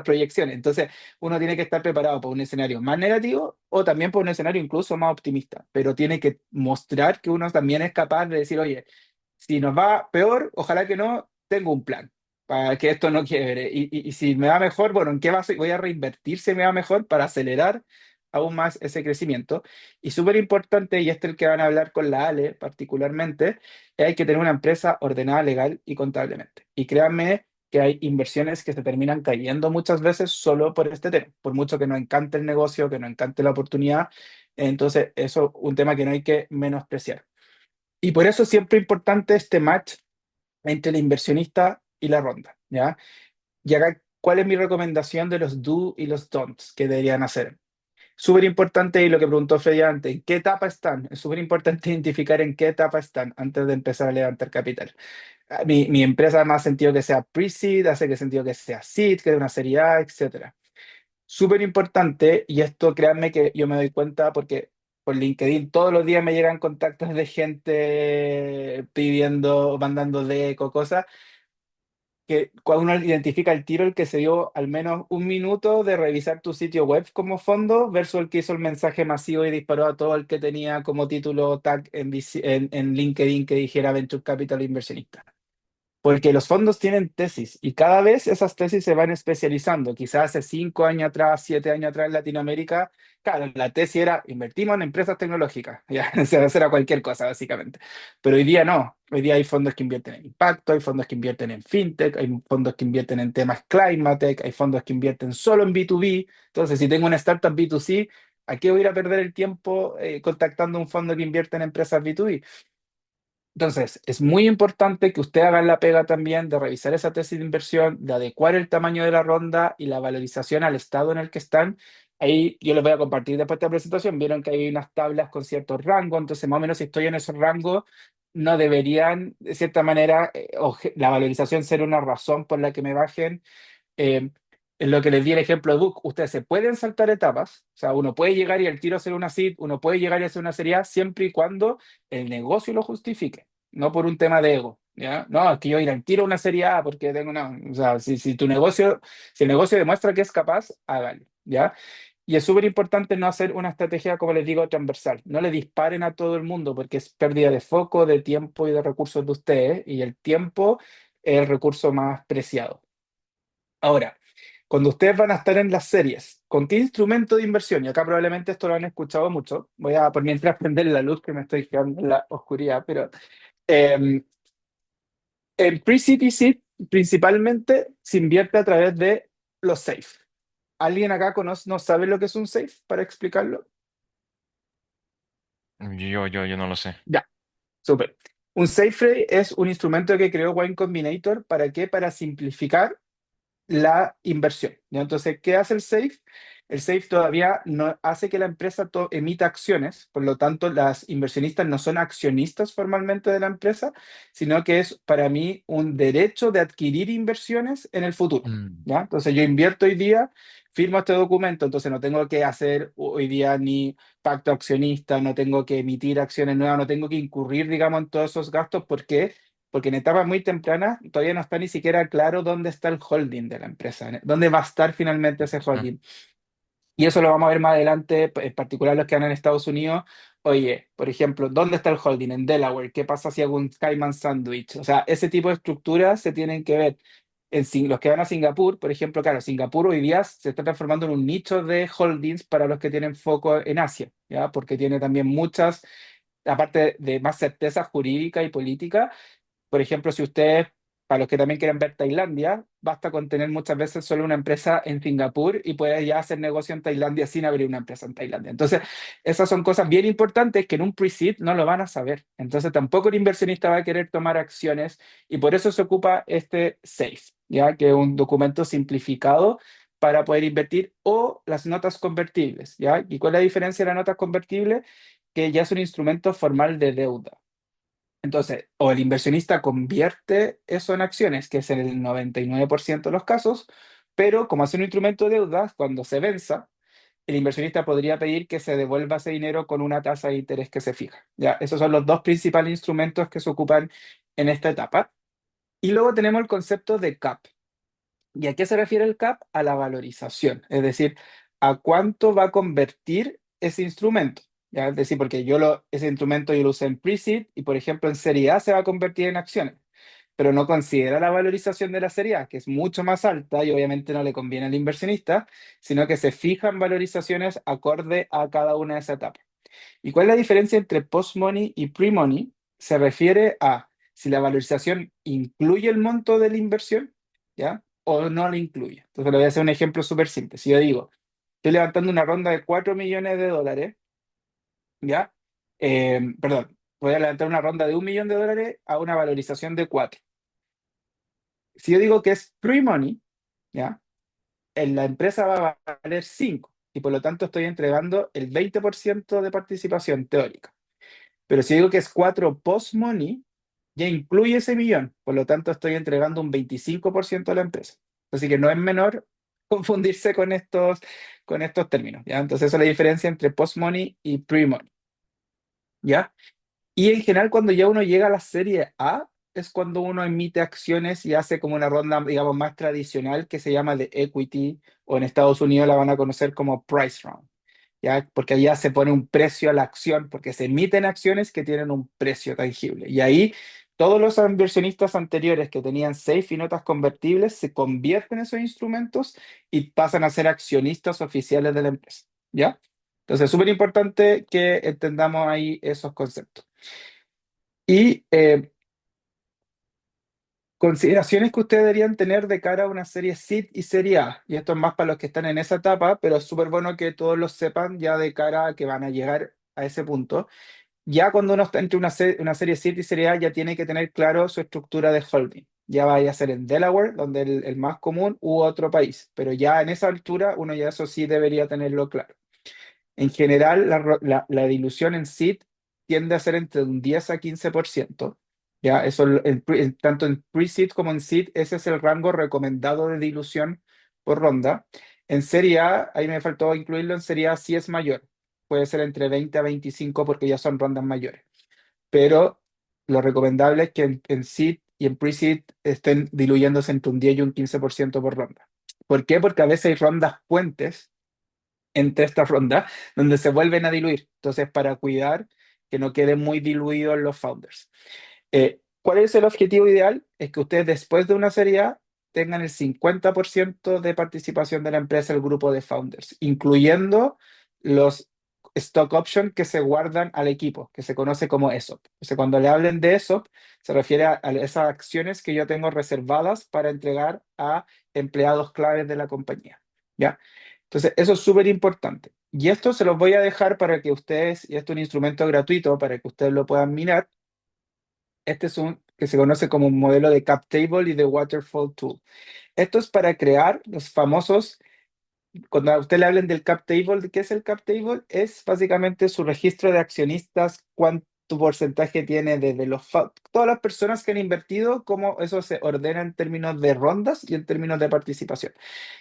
proyecciones. Entonces, uno tiene que estar preparado para un escenario más negativo o también para un escenario incluso más optimista. Pero tiene que mostrar que uno también es capaz de decir, oye, si nos va peor, ojalá que no, tengo un plan para que esto no quiebre. Y si me va mejor, bueno, ¿en qué voy a reinvertir si me va mejor para acelerar aún más ese crecimiento? Y súper importante, y este es el que van a hablar con la Ale particularmente, hay que tener una empresa ordenada legal y contablemente. Y créanme que hay inversiones que se terminan cayendo muchas veces solo por este tema, por mucho que nos encante el negocio, que nos encante la oportunidad. Entonces, eso es un tema que no hay que menospreciar. Y por eso siempre es importante este match entre el inversionista y la ronda, ¿ya? Y acá, ¿cuál es mi recomendación de los do y los don'ts que deberían hacer? Súper importante, y lo que preguntó Freddy antes, ¿en qué etapa están? Es súper importante identificar en qué etapa están antes de empezar a levantar capital. Mi empresa más sentido que sea pre-seed, hace que sentido que sea seed, que es una serie A, etcétera. súper importante, y esto créanme que yo me doy cuenta porque por LinkedIn todos los días me llegan contactos de gente pidiendo, mandando deco, cosas, que cuando uno identifica el tiro, el que se dio al menos un minuto de revisar tu sitio web como fondo versus el que hizo el mensaje masivo y disparó a todo el que tenía como título tag en LinkedIn que dijera Venture Capital Inversionista. Porque los fondos tienen tesis y cada vez esas tesis se van especializando. Quizás hace 5 años atrás, 7 años atrás en Latinoamérica, claro, la tesis era invertimos en empresas tecnológicas. Ya, o sea, eso era cualquier cosa, básicamente. Pero hoy día no. Hoy día hay fondos que invierten en impacto, hay fondos que invierten en fintech, hay fondos que invierten en temas climate, hay fondos que invierten solo en B2B. Entonces, si tengo una startup B2C, ¿a qué voy a ir a perder el tiempo contactando un fondo que invierte en empresas B2B? Entonces, es muy importante que usted haga la pega también de revisar esa tesis de inversión, de adecuar el tamaño de la ronda y la valorización al estado en el que están. Ahí yo les voy a compartir después de esta presentación. Vieron que hay unas tablas con ciertos rangos, entonces más o menos si estoy en esos rangos, no deberían, de cierta manera, la valorización ser una razón por la que me bajen. En lo que les di el ejemplo de Book, ustedes se pueden saltar etapas, o sea, uno puede llegar y al tiro hacer una seed, uno puede llegar y hacer una serie A siempre y cuando el negocio lo justifique, no por un tema de ego, ¿ya? No, es que yo ir al tiro a una serie A porque tengo una, o sea, si tu negocio, si el negocio demuestra que es capaz, hágalo, ¿ya? Y es súper importante no hacer una estrategia, como les digo, transversal. No le disparen a todo el mundo porque es pérdida de foco, de tiempo y de recursos de ustedes, y el tiempo es el recurso más preciado. Ahora, cuando ustedes van a estar en las series, ¿con qué instrumento de inversión? Y acá probablemente esto lo han escuchado mucho. Voy a por mientras prender la luz que me estoy quedando en la oscuridad, pero eh, en pre-seed y seed principalmente se invierte a través de los SAFE. ¿Alguien acá no sabe lo que es un SAFE para explicarlo? Yo no lo sé. Ya, súper. Un SAFE es un instrumento que creó Wine Combinator. ¿Para qué? Para simplificar la inversión, ¿ya? Entonces, ¿qué hace el SAFE? El SAFE todavía no hace que la empresa emita acciones, por lo tanto, las inversionistas no son accionistas formalmente de la empresa, sino que es para mí un derecho de adquirir inversiones en el futuro, Mm. ¿ya? Entonces, yo invierto hoy día, firmo este documento, entonces no tengo que hacer hoy día ni pacto accionista, no tengo que emitir acciones nuevas, no tengo que incurrir, digamos, en todos esos gastos. ¿Por qué? Porque en etapas muy tempranas todavía no está ni siquiera claro dónde está el holding de la empresa, dónde va a estar finalmente ese Ah, holding. Y eso lo vamos a ver más adelante, en particular los que van en Estados Unidos. Oye, por ejemplo, ¿dónde está el holding? En Delaware. ¿Qué pasa si hago un Cayman Sandwich? O sea, ese tipo de estructuras se tienen que ver. Los que van a Singapur, por ejemplo, claro, Singapur hoy día se está transformando en un nicho de holdings para los que tienen foco en Asia, ¿ya? Porque tiene también muchas, aparte de más certeza jurídica y política. Por ejemplo, si ustedes, para los que también quieren ver Tailandia, basta con tener muchas veces solo una empresa en Singapur y puedes ya hacer negocio en Tailandia sin abrir una empresa en Tailandia. Entonces, esas son cosas bien importantes que en un pre-seed no lo van a saber. Entonces, tampoco el inversionista va a querer tomar acciones y por eso se ocupa este SAFE, ¿ya? Que es un documento simplificado para poder invertir o las notas convertibles, ¿ya? ¿Y cuál es la diferencia de las notas convertibles? Que ya es un instrumento formal de deuda. Entonces, o el inversionista convierte eso en acciones, que es en el 99% de los casos, pero como es un instrumento de deuda, cuando se venza, el inversionista podría pedir que se devuelva ese dinero con una tasa de interés que se fija. ¿Ya? Esos son los dos principales instrumentos que se ocupan en esta etapa. Y luego tenemos el concepto de CAP. ¿Y a qué se refiere el CAP? A la valorización, es decir, a cuánto va a convertir ese instrumento. ¿Ya? Es decir, porque ese instrumento yo lo usé en pre-seed y, por ejemplo, en Serie A se va a convertir en acciones, pero no considera la valorización de la Serie A, que es mucho más alta y obviamente no le conviene al inversionista, sino que se fijan valorizaciones acorde a cada una de esas etapas. ¿Y cuál es la diferencia entre post-money y pre-money? Se refiere a si la valorización incluye el monto de la inversión, ¿ya? O no la incluye. Entonces, le voy a hacer un ejemplo súper simple. Si yo digo, estoy levantando una ronda de 4 millones de dólares, ¿ya? Perdón, voy a levantar una ronda de 1 millón de dólares a una valorización de 4. Si yo digo que es pre-money, ¿ya? La empresa va a valer 5 y por lo tanto estoy entregando el 20% de participación teórica. Pero si digo que es 4 post-money, ya incluye ese millón. Por lo tanto, estoy entregando un 25% a la empresa. Así que no es menor confundirse con estos términos, ¿ya? Entonces, esa es la diferencia entre post-money y pre-money, ¿ya? Y en general, cuando ya uno llega a la serie A, es cuando uno emite acciones y hace como una ronda, digamos, más tradicional que se llama de equity, o en Estados Unidos la van a conocer como price round, ¿ya? Porque allá se pone un precio a la acción, porque se emiten acciones que tienen un precio tangible. Y ahí todos los inversionistas anteriores que tenían safe y notas convertibles se convierten en esos instrumentos y pasan a ser accionistas oficiales de la empresa, ¿ya? Entonces, es súper importante que entendamos ahí esos conceptos. Y consideraciones que ustedes deberían tener de cara a una serie SID y serie A. Y esto es más para los que están en esa etapa, pero es súper bueno que todos lo sepan ya de cara a que van a llegar a ese punto. Ya cuando uno está entre una serie SID y serie A, ya tiene que tener claro su estructura de holding. Ya vaya a ser en Delaware, donde el más común, u otro país. Pero ya en esa altura, uno ya eso sí debería tenerlo claro. En general, la dilución en SID tiende a ser entre un 10 a 15%. ¿Ya? Eso, tanto en pre-SID como en SID, ese es el rango recomendado de dilución por ronda. En Serie A, ahí me faltó incluirlo, en Serie A sí es mayor. Puede ser entre 20 a 25 porque ya son rondas mayores. Pero lo recomendable es que en SID y en pre-SID estén diluyéndose entre un 10 y un 15% por ronda. ¿Por qué? Porque a veces hay rondas puentes entre estas rondas donde se vuelven a diluir. Entonces, para cuidar que no queden muy diluidos los founders. ¿Cuál es el objetivo ideal? Es que ustedes después de una serie A tengan el 50% de participación de la empresa, el grupo de founders, incluyendo los stock options que se guardan al equipo, que se conoce como ESOP. Entonces, cuando le hablen de ESOP, se refiere a esas acciones que yo tengo reservadas para entregar a empleados claves de la compañía. ¿Ya? Entonces, eso es súper importante. Y esto se los voy a dejar para que ustedes, y esto es un instrumento gratuito para que ustedes lo puedan mirar. Este es un que se conoce como un modelo de cap table y de waterfall tool. Esto es para crear los famosos, cuando a usted le hablen del cap table, ¿qué es el cap table? Es básicamente su registro de accionistas, cuánto porcentaje tiene desde todas las personas que han invertido, cómo eso se ordena en términos de rondas y en términos de participación.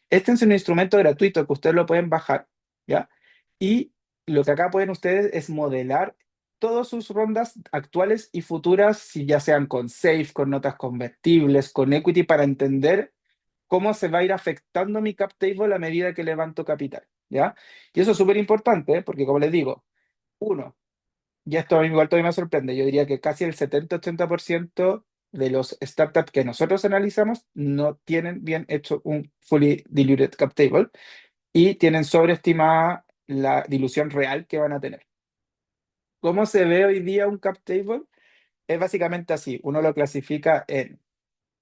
Este es un instrumento gratuito que ustedes lo pueden bajar, ¿ya? Y lo que acá pueden ustedes es modelar todas sus rondas actuales y futuras, si ya sean con SAFE, con notas convertibles, con equity, para entender cómo se va a ir afectando mi cap table a medida que levanto capital, ¿ya? Y eso es súper importante, porque como les digo, uno, y esto a mí igual todavía me sorprende, yo diría que casi el 70-80% de los startups que nosotros analizamos no tienen bien hecho un fully diluted cap table y tienen sobreestimada la dilución real que van a tener. ¿Cómo se ve hoy día un cap table? Es básicamente así, uno lo clasifica en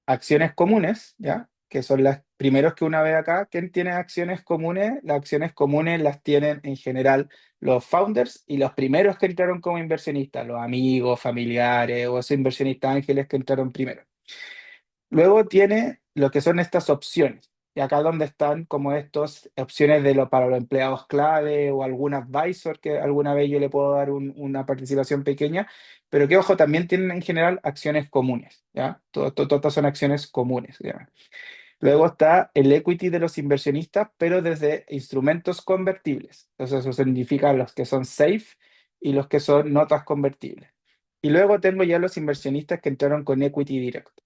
acciones comunes, ¿ya? Que son las primeros que uno ve acá. ¿Quién tiene acciones comunes? Las acciones comunes las tienen en general los founders y los primeros que entraron como inversionistas, los amigos, familiares o esos inversionistas ángeles que entraron primero. Luego tiene lo que son estas opciones. Y acá donde están como estas opciones para los empleados clave o algún advisor que alguna vez yo le puedo dar una participación pequeña, pero que ojo, también tienen en general acciones comunes, ¿ya? Todas son acciones comunes, ¿ya? Luego está el equity de los inversionistas, pero desde instrumentos convertibles. Entonces eso significa los que son safe y los que son notas convertibles. Y luego tengo ya los inversionistas que entraron con equity directo.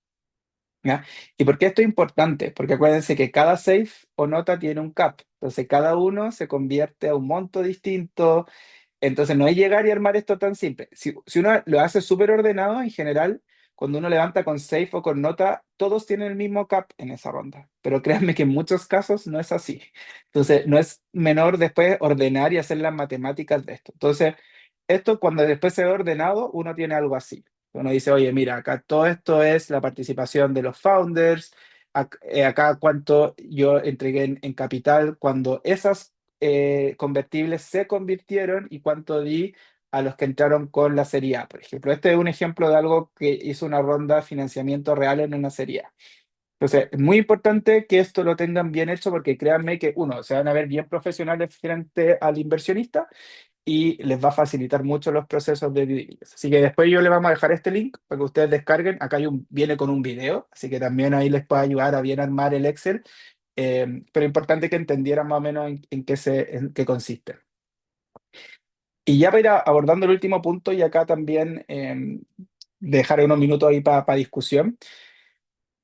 ¿Ya? ¿Y por qué esto es importante? Porque acuérdense que cada safe o nota tiene un cap. Entonces cada uno se convierte a un monto distinto. Entonces no es llegar y armar esto tan simple. Si uno lo hace súper ordenado, en general, cuando uno levanta con safe o con nota, todos tienen el mismo cap en esa ronda. Pero créanme que en muchos casos no es así. Entonces no es menor después ordenar y hacer las matemáticas de esto. Entonces, esto cuando después se ve ordenado, uno tiene algo así. Uno dice, oye, mira, acá todo esto es la participación de los founders, acá cuánto yo entregué en capital cuando esas convertibles se convirtieron y cuánto di a los que entraron con la serie A, por ejemplo. Este es un ejemplo de algo que hizo una ronda de financiamiento real en una serie A. Entonces, es muy importante que esto lo tengan bien hecho porque créanme que, uno, se van a ver bien profesionales frente al inversionista y les va a facilitar mucho los procesos de due diligence. Así que después yo les vamos a dejar este link para que ustedes descarguen. Acá viene con un video, así que también ahí les puede ayudar a bien armar el Excel pero importante que entendieran más o menos en qué consiste. Y ya para ir abordando el último punto, y acá también dejar unos minutos ahí para discusión.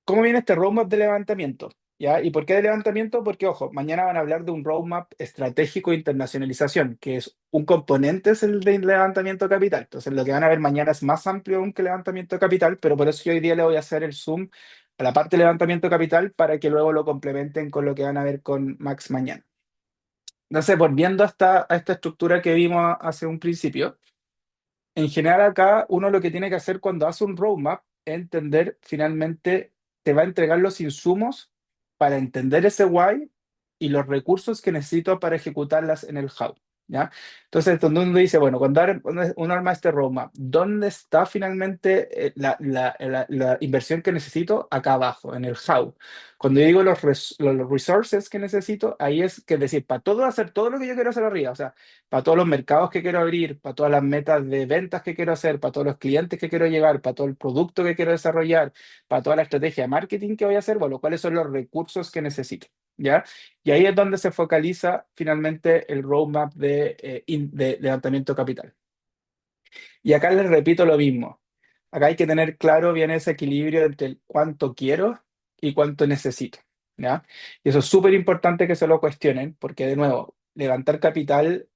¿Cómo viene este roadmap de levantamiento? ¿Ya? ¿Y por qué de levantamiento? Porque, ojo, mañana van a hablar de un roadmap estratégico de internacionalización, que es un componente es el de levantamiento de capital. Entonces, lo que van a ver mañana es más amplio aún que levantamiento de capital, pero por eso yo hoy día le voy a hacer el zoom a la parte de levantamiento de capital para que luego lo complementen con lo que van a ver con Max mañana. Entonces, volviendo a esta estructura que vimos hace un principio, en general acá uno lo que tiene que hacer cuando hace un roadmap es entender finalmente, te va a entregar los insumos para entender ese why y los recursos que necesito para ejecutarlas en el how, ¿ya? Entonces, donde uno dice, bueno, cuando uno arma este roadmap, ¿dónde está finalmente la inversión que necesito? Acá abajo, en el how. Cuando yo digo los resources que necesito, ahí es que decir, para todo hacer todo lo que yo quiero hacer arriba, o sea, para todos los mercados que quiero abrir, para todas las metas de ventas que quiero hacer, para todos los clientes que quiero llegar, para todo el producto que quiero desarrollar, para toda la estrategia de marketing que voy a hacer, bueno, cuáles son los recursos que necesito, ¿ya? Y ahí es donde se focaliza finalmente el roadmap de levantamiento de capital. Y acá les repito lo mismo. Acá hay que tener claro bien ese equilibrio entre el cuánto quiero y cuánto necesito, ¿ya? Y eso es súper importante que se lo cuestionen, porque de nuevo, levantar capital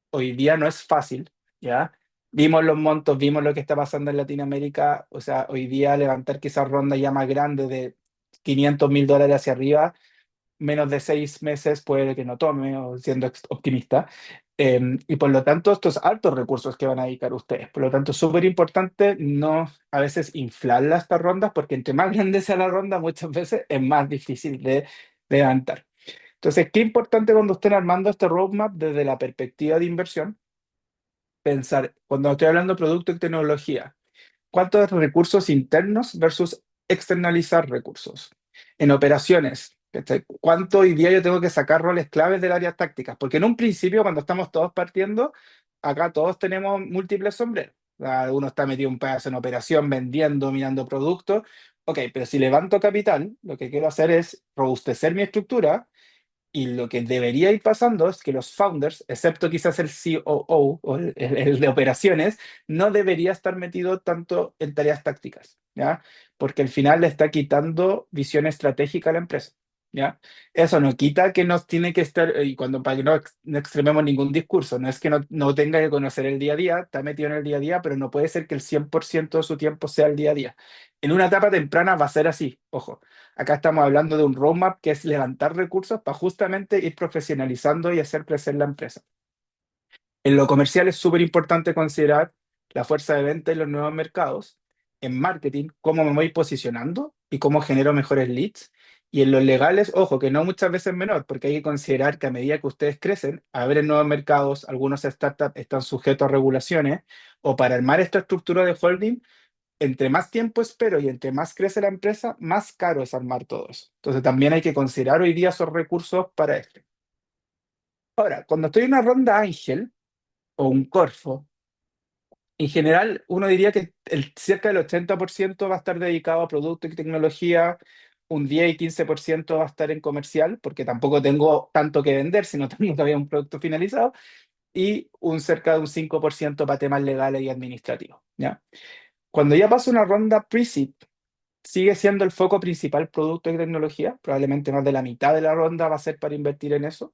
hoy día no es fácil, ¿ya? Vimos los montos, vimos lo que está pasando en Latinoamérica, o sea, hoy día levantar quizás ronda ya más grande de $500.000 hacia arriba, menos de 6 meses puede que no tome, o siendo optimista. Y por lo tanto, estos altos recursos que van a dedicar ustedes. Por lo tanto, es súper importante no a veces inflarla estas rondas, porque entre más grande sea la ronda, muchas veces es más difícil de levantar. Entonces, qué importante cuando estén armando este roadmap desde la perspectiva de inversión, pensar, cuando estoy hablando de producto y tecnología, ¿cuántos recursos internos versus externalizar recursos? En operaciones, ¿cachai? ¿Cuánto hoy día yo tengo que sacar roles claves del área tácticas? Porque en un principio, cuando estamos todos partiendo, acá todos tenemos múltiples sombreros. Uno está metido un pedazo en operación, vendiendo, mirando productos. Ok, pero si levanto capital, lo que quiero hacer es robustecer mi estructura y lo que debería ir pasando es que los founders, excepto quizás el COO o el de operaciones, no debería estar metido tanto en tareas tácticas, ¿ya? Porque al final le está quitando visión estratégica a la empresa, ¿ya? Eso no quita que nos tiene que estar, y cuando para que no extrememos ningún discurso, no es que no tenga que conocer el día a día, está metido en el día a día, pero no puede ser que el 100% de su tiempo sea el día a día. En una etapa temprana va a ser así, ojo. Acá estamos hablando de un roadmap que es levantar recursos para justamente ir profesionalizando y hacer crecer la empresa. En lo comercial es súper importante considerar la fuerza de venta en los nuevos mercados. En marketing, cómo me voy posicionando y cómo genero mejores leads. Y en los legales, ojo, que no muchas veces menor, porque hay que considerar que a medida que ustedes crecen, abren nuevos mercados, algunos startups están sujetos a regulaciones, o para armar esta estructura de holding, entre más tiempo espero y entre más crece la empresa, más caro es armar todo eso. Entonces también hay que considerar hoy día esos recursos para esto. Ahora, cuando estoy en una ronda ángel o un corfo, en general uno diría que cerca del 80% va a estar dedicado a producto y tecnología, un 10 y 15% va a estar en comercial, porque tampoco tengo tanto que vender si no tengo todavía un producto finalizado, y un cerca de un 5% para temas legales y administrativos, ¿ya? Cuando ya paso una ronda pre-seed, sigue siendo el foco principal producto y tecnología, probablemente más de la mitad de la ronda va a ser para invertir en eso.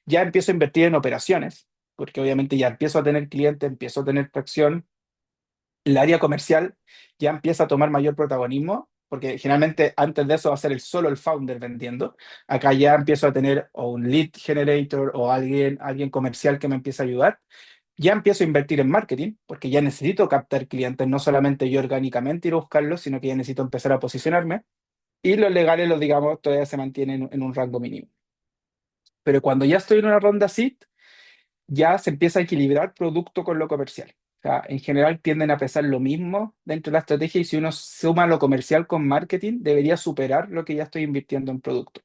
Ya empiezo a invertir en operaciones, porque obviamente ya empiezo a tener clientes, empiezo a tener tracción. El área comercial ya empieza a tomar mayor protagonismo, porque generalmente antes de eso va a ser solo el founder vendiendo. Acá ya empiezo a tener o un lead generator o alguien comercial que me empiece a ayudar. Ya empiezo a invertir en marketing, porque ya necesito captar clientes, no solamente yo orgánicamente ir a buscarlos, sino que ya necesito empezar a posicionarme. Y los legales, los digamos, todavía se mantienen en un rango mínimo. Pero cuando ya estoy en una ronda seed, ya se empieza a equilibrar producto con lo comercial. O sea, en general tienden a pesar lo mismo dentro de la estrategia y si uno suma lo comercial con marketing, debería superar lo que ya estoy invirtiendo en producto.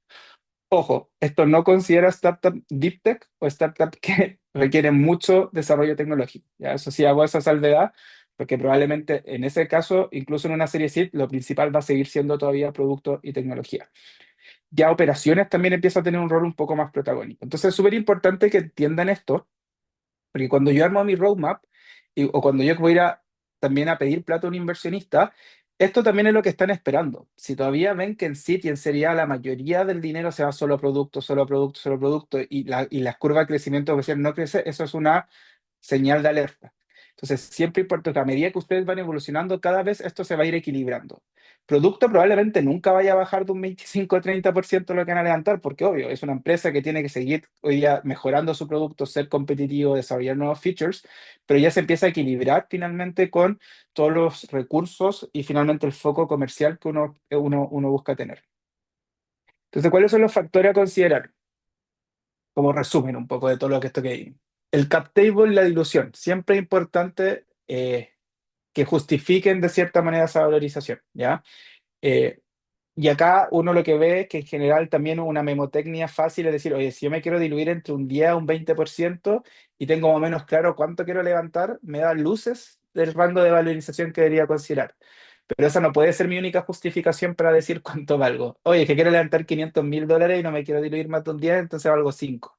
Ojo, esto no considera startup deep tech o startup que requieren mucho desarrollo tecnológico. Ya, eso sí hago esa salvedad, porque probablemente en ese caso, incluso en una serie seed, lo principal va a seguir siendo todavía producto y tecnología. ya operaciones también empieza a tener un rol un poco más protagónico. Entonces es súper importante que entiendan esto, porque cuando yo armo mi roadmap o cuando yo voy a ir también a pedir plata a un inversionista, esto también es lo que están esperando. Si todavía ven que en Citi, en Serie A, la mayoría del dinero se va solo a producto, solo a producto, solo a producto, y las curvas de crecimiento comercial no crece, eso es una señal de alerta. Entonces, siempre importa que a medida que ustedes van evolucionando, cada vez esto se va a ir equilibrando. Producto probablemente nunca vaya a bajar de un 25 o 30% lo que van a levantar, porque obvio, es una empresa que tiene que seguir hoy día mejorando su producto, ser competitivo, desarrollar nuevos features, pero ya se empieza a equilibrar finalmente con todos los recursos y finalmente el foco comercial que uno busca tener. Entonces, ¿cuáles son los factores a considerar? Como resumen un poco de todo lo que esto que hay. El cap table y la dilución. Siempre es importante que justifiquen de cierta manera esa valorización, ¿ya? Eh, y acá uno lo que ve es que en general también una memotecnia fácil es decir, oye, si yo me quiero diluir entre un 10 a un 20% y tengo más o menos claro cuánto quiero levantar, me da luces del rango de valorización que debería considerar. Pero esa no puede ser mi única justificación para decir cuánto valgo. Oye, que quiero levantar $500.000 y no me quiero diluir más de un 10, entonces valgo 5.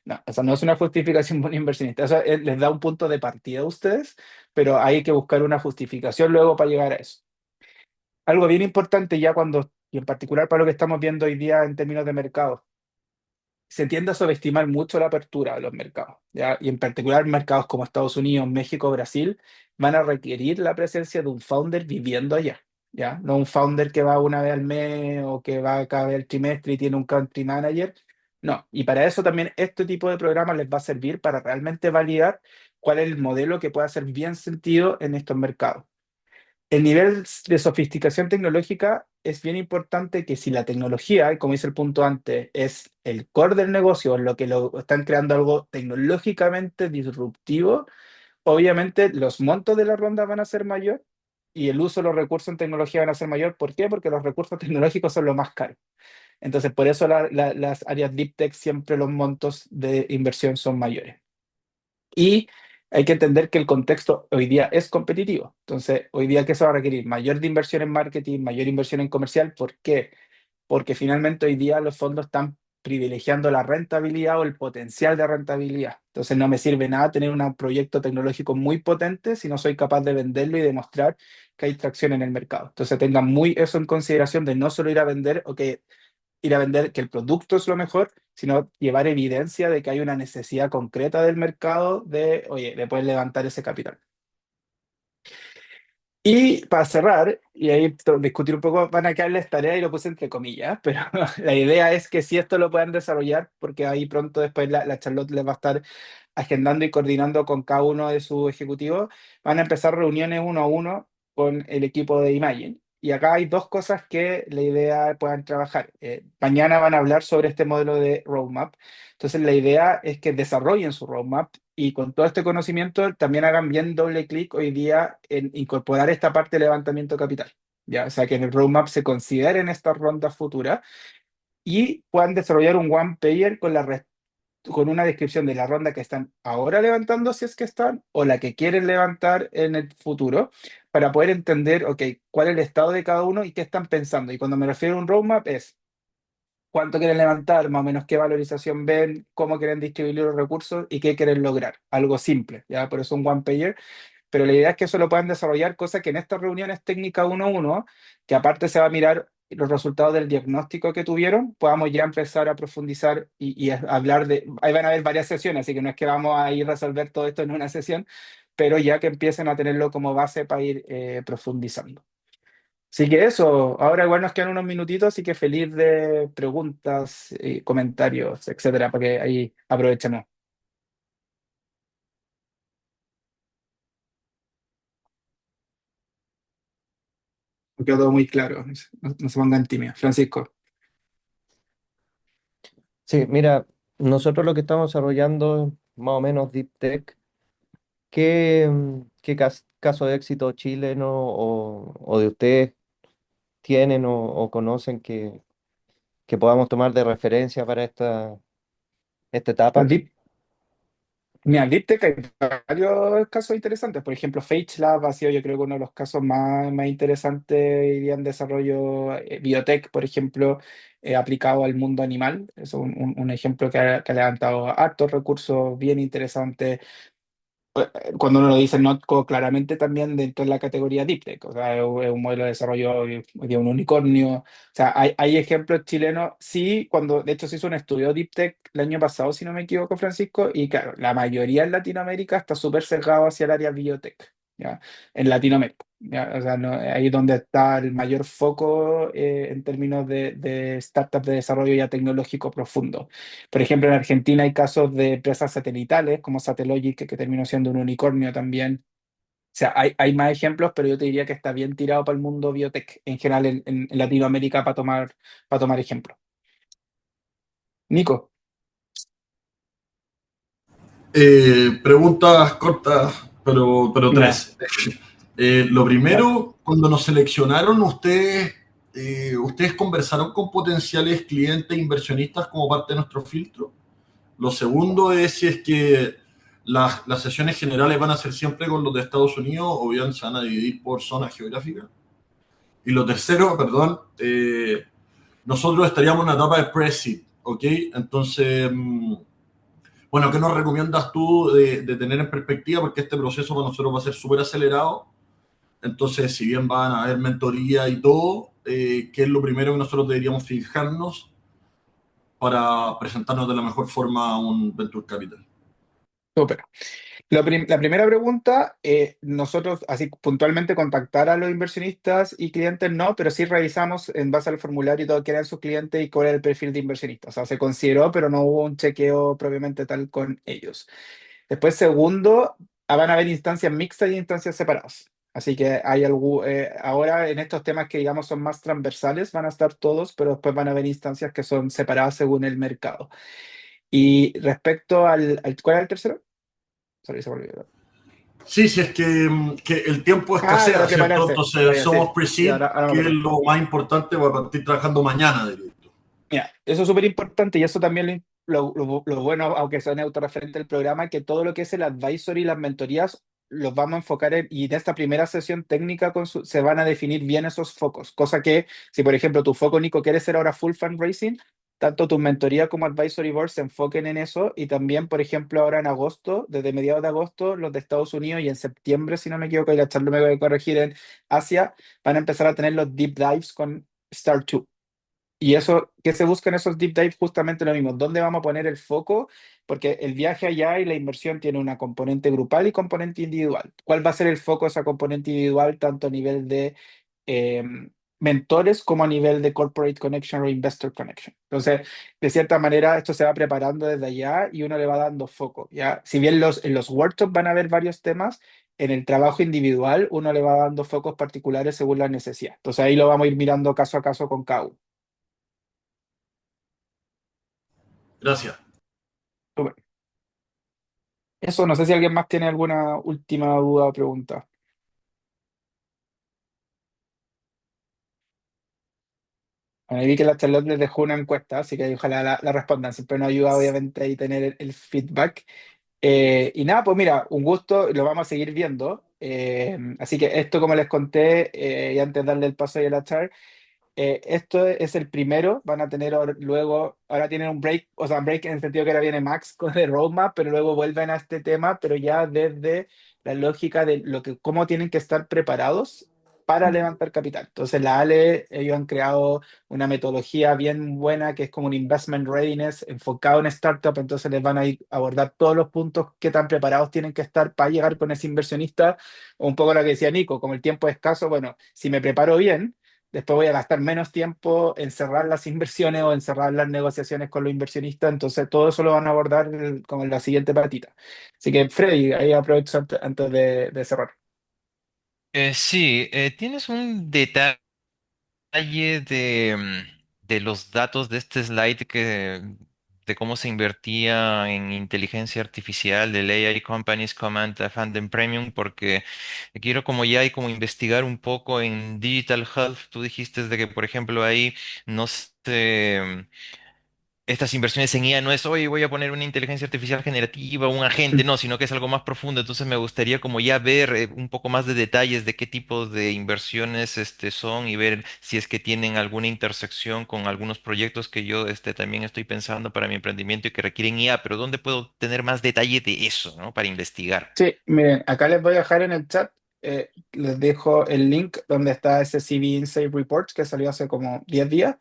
No, esa no es una justificación para un inversionista. Eso les da un punto de partida a ustedes, pero hay que buscar una justificación luego para llegar a eso. Algo bien importante ya cuando, y en particular para lo que estamos viendo hoy día en términos de mercado, se tiende a subestimar mucho la apertura de los mercados, ¿ya? Y en particular mercados como Estados Unidos, México, Brasil, van a requerir la presencia de un founder viviendo allá, ¿ya? No un founder que va una vez al mes o que va cada vez al trimestre y tiene un country manager. No, y para eso también este tipo de programas les va a servir para realmente validar cuál es el modelo que puede hacer bien sentido en estos mercados. El nivel de sofisticación tecnológica es bien importante que si la tecnología, como dice el punto antes, es el core del negocio, lo que lo están creando algo tecnológicamente disruptivo, obviamente los montos de la ronda van a ser mayor y el uso de los recursos en tecnología van a ser mayor. ¿Por qué? Porque los recursos tecnológicos son lo más caro. Entonces, por eso las áreas deep tech siempre los montos de inversión son mayores. Y hay que entender que el contexto hoy día es competitivo. Entonces, hoy día, ¿qué se va a requerir? Mayor de inversión en marketing, mayor inversión en comercial. ¿Por qué? Porque finalmente hoy día los fondos están privilegiando la rentabilidad o el potencial de rentabilidad. Entonces, no me sirve nada tener un proyecto tecnológico muy potente si no soy capaz de venderlo y demostrar que hay tracción en el mercado. Entonces, tengan muy eso en consideración de no solo ir a vender o que ir a vender que el producto es lo mejor, sino llevar evidencia de que hay una necesidad concreta del mercado de, oye, de poder levantar ese capital. Y para cerrar, y ahí discutir un poco, van a quedarles tareas y lo puse entre comillas, pero la idea es que si esto lo puedan desarrollar, porque ahí pronto después la Charlotte les va a estar agendando y coordinando con cada uno de sus ejecutivos, van a empezar reuniones uno a uno con el equipo de Imagine. Y acá hay dos cosas que la idea puedan trabajar. Mañana van a hablar sobre este modelo de roadmap. Entonces la idea es que desarrollen su roadmap y con todo este conocimiento también hagan bien doble clic hoy día en incorporar esta parte de levantamiento de capital. ¿Ya? O sea, que en el roadmap se consideren estas rondas futuras y puedan desarrollar un one pager con una descripción de la ronda que están ahora levantando, si es que están, o la que quieren levantar en el futuro, para poder entender, ok, cuál es el estado de cada uno y qué están pensando. Y cuando me refiero a un roadmap es cuánto quieren levantar, más o menos qué valorización ven, cómo quieren distribuir los recursos y qué quieren lograr. Algo simple, ¿ya? Por eso un one pager, pero la idea es que eso lo puedan desarrollar, cosa que en estas reuniones técnicas uno a uno, que aparte se va a mirar los resultados del diagnóstico que tuvieron, podamos ya empezar a profundizar y a hablar de, ahí van a haber varias sesiones, así que no es que vamos a ir a resolver todo esto en una sesión, pero ya que empiecen a tenerlo como base para ir profundizando. Así que eso, ahora igual nos quedan unos minutitos, así que feliz de preguntas, comentarios, etcétera, para que ahí aprovechemos. Me quedó todo muy claro, no se pongan tímidos. Francisco. Sí, mira, nosotros lo que estamos desarrollando es más o menos Deep Tech. ¿Qué caso de éxito chileno o de ustedes tienen o conocen que podamos tomar de referencia para esta etapa? Deep, Mira, Deep Tech hay varios casos interesantes. Por ejemplo, FageLab ha sido, yo creo que uno de los casos más interesantes hoy día en desarrollo. Biotech, por ejemplo, aplicado al mundo animal. Es un ejemplo que ha levantado hartos recursos bien interesantes. Cuando uno lo dice Notco, claramente también dentro de la categoría Deep Tech, o sea, es un modelo de desarrollo de un unicornio. O sea, hay ejemplos chilenos, sí, cuando de hecho se hizo un estudio Deep Tech el año pasado, si no me equivoco, Francisco, y claro, la mayoría en Latinoamérica está súper sesgado hacia el área biotech, ¿ya? En Latinoamérica, ¿ya? O sea, ahí es donde está el mayor foco en términos de startups de desarrollo ya tecnológico profundo. Por ejemplo, en Argentina hay casos de empresas satelitales como Satellogic, que terminó siendo un unicornio también. O sea, hay más ejemplos, pero yo te diría que está bien tirado para el mundo biotech en general en Latinoamérica para tomar ejemplo. Nico, Preguntas cortas, pero ya. tres. Lo ¿Ya? primero, cuando nos seleccionaron, ustedes conversaron con potenciales clientes e inversionistas como parte de nuestro filtro. Lo segundo es si es que las sesiones generales van a ser siempre con los de Estados Unidos o bien se van a dividir por zonas geográficas. Y lo tercero, perdón, nosotros estaríamos en una etapa de pre-seed, ¿ok? Entonces, bueno, ¿qué nos recomiendas tú de tener en perspectiva? Porque este proceso para nosotros va a ser súper acelerado. Entonces, si bien van a haber mentoría y todo, ¿qué es lo primero que nosotros deberíamos fijarnos para presentarnos de la mejor forma a un Venture Capital? Súper. La primera pregunta, nosotros así puntualmente contactar a los inversionistas y clientes no, pero sí revisamos en base al formulario y todo quién eran sus clientes y cuál era el perfil de inversionista. O sea, se consideró, pero no hubo un chequeo propiamente tal con ellos. Después, segundo, van a haber instancias mixtas y instancias separadas. Así que hay algo, ahora en estos temas que digamos son más transversales van a estar todos, pero después van a haber instancias que son separadas según el mercado. Y respecto ¿cuál era el tercero? Sorry, se me olvidó. Sí, sí, es que el tiempo Ah, lo de escasea, ¿cierto? prepararse. Ya, Entonces ya, somos sí. Y pre-seed, ahora me que es acuerdo. lo más importante para partir trabajando mañana, diría yo. Mira, eso es súper importante y eso también lo bueno, aunque sea autorreferente del programa, que todo lo que es el advisory y las mentorías los vamos a enfocar y en esta primera sesión técnica se van a definir bien esos focos. Cosa que, si por ejemplo tu foco, Nico, quiere ser ahora full fundraising, tanto tu mentoría como advisory board se enfoquen en eso y también, por ejemplo, ahora en agosto, desde mediados de agosto, los de Estados Unidos y en septiembre, si no me equivoco, y la charla me voy a corregir en Asia, van a empezar a tener los deep dives con Start 2. Y eso, ¿qué se busca en esos deep dives? Justamente lo mismo. ¿Dónde vamos a poner el foco? Porque el viaje allá y la inversión tiene una componente grupal y componente individual. ¿Cuál va a ser el foco de esa componente individual, tanto a nivel de eh, mentores como a nivel de corporate connection o investor connection? Entonces, de cierta manera, esto se va preparando desde allá y uno le va dando foco, ¿ya? Si bien en los workshops van a haber varios temas, en el trabajo individual uno le va dando focos particulares según la necesidad. Entonces, ahí lo vamos a ir mirando caso a caso con cada uno. Gracias. Eso, no sé si alguien más tiene alguna última duda o pregunta. Bueno, vi que la Charlotte les dejó una encuesta, así que ojalá la respondan. Siempre nos ayuda, obviamente, ahí tener el feedback. Y nada, pues mira, un gusto, lo vamos a seguir viendo. Así que esto, como les conté, y antes de darle el paso a la Char, esto es el primero, van a tener luego, ahora tienen un break, o sea, un break en el sentido que ahora viene Max con el roadmap, pero luego vuelven a este tema, pero ya desde la lógica de cómo tienen que estar preparados para levantar capital. Entonces, la ALE, ellos han creado una metodología bien buena que es como un investment readiness enfocado en startup, entonces les van a ir a abordar todos los puntos que tan preparados tienen que estar para llegar con ese inversionista, un poco lo que decía Nico, como el tiempo es escaso, bueno, si me preparo bien, después voy a gastar menos tiempo en cerrar las inversiones o en cerrar las negociaciones con los inversionistas. Entonces, todo eso lo van a abordar como en la siguiente patita. Así que, Freddy, ahí aprovecho antes de cerrar. Sí, tienes un detalle de los datos de este slide de cómo se invertía en inteligencia artificial del AI Companies Command Funding Premium, porque quiero como ya hay como investigar un poco en Digital Health. Tú dijiste de que, por ejemplo, ahí no se estas inversiones en IA no es, hoy voy a poner una inteligencia artificial generativa, un agente, no, sino que es algo más profundo. Entonces me gustaría como ya ver un poco más de detalles de qué tipo de inversiones son y ver si es que tienen alguna intersección con algunos proyectos que yo también estoy pensando para mi emprendimiento y que requieren IA, pero ¿dónde puedo tener más detalle de eso, ¿no? Para investigar. Sí, miren, acá les voy a dejar en el chat, les dejo el link donde está ese CV Insight Report que salió hace como 10 días.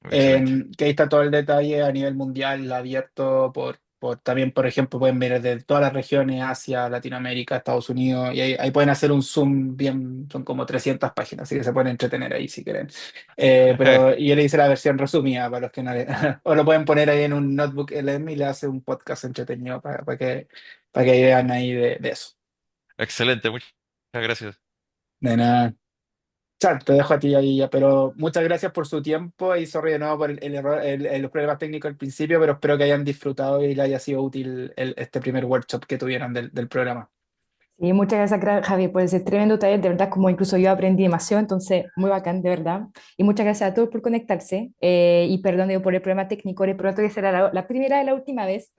Excelente. Que ahí está todo el detalle a nivel mundial, abierto también, por ejemplo, pueden ver desde todas las regiones, Asia, Latinoamérica, Estados Unidos, y ahí pueden hacer un zoom bien, son como 300 páginas, así que se pueden entretener ahí si quieren. Pero y yo le hice la versión resumida para los que no o lo pueden poner ahí en un notebook LM y le hace un podcast entretenido para que vean ahí de eso. Excelente, muchas gracias. De nada. Char, te dejo a ti ahí ya, pero muchas gracias por su tiempo y sorry de nuevo por el error, los problemas técnicos al principio, pero espero que hayan disfrutado y les haya sido útil este primer workshop que tuvieron del programa. Sí, muchas gracias, Javi, por ese tremendo taller. De verdad, como incluso yo aprendí demasiado, entonces muy bacán, de verdad. Y muchas gracias a todos por conectarse. Y perdón digo, por el problema técnico, le prometo que será la primera y la última vez.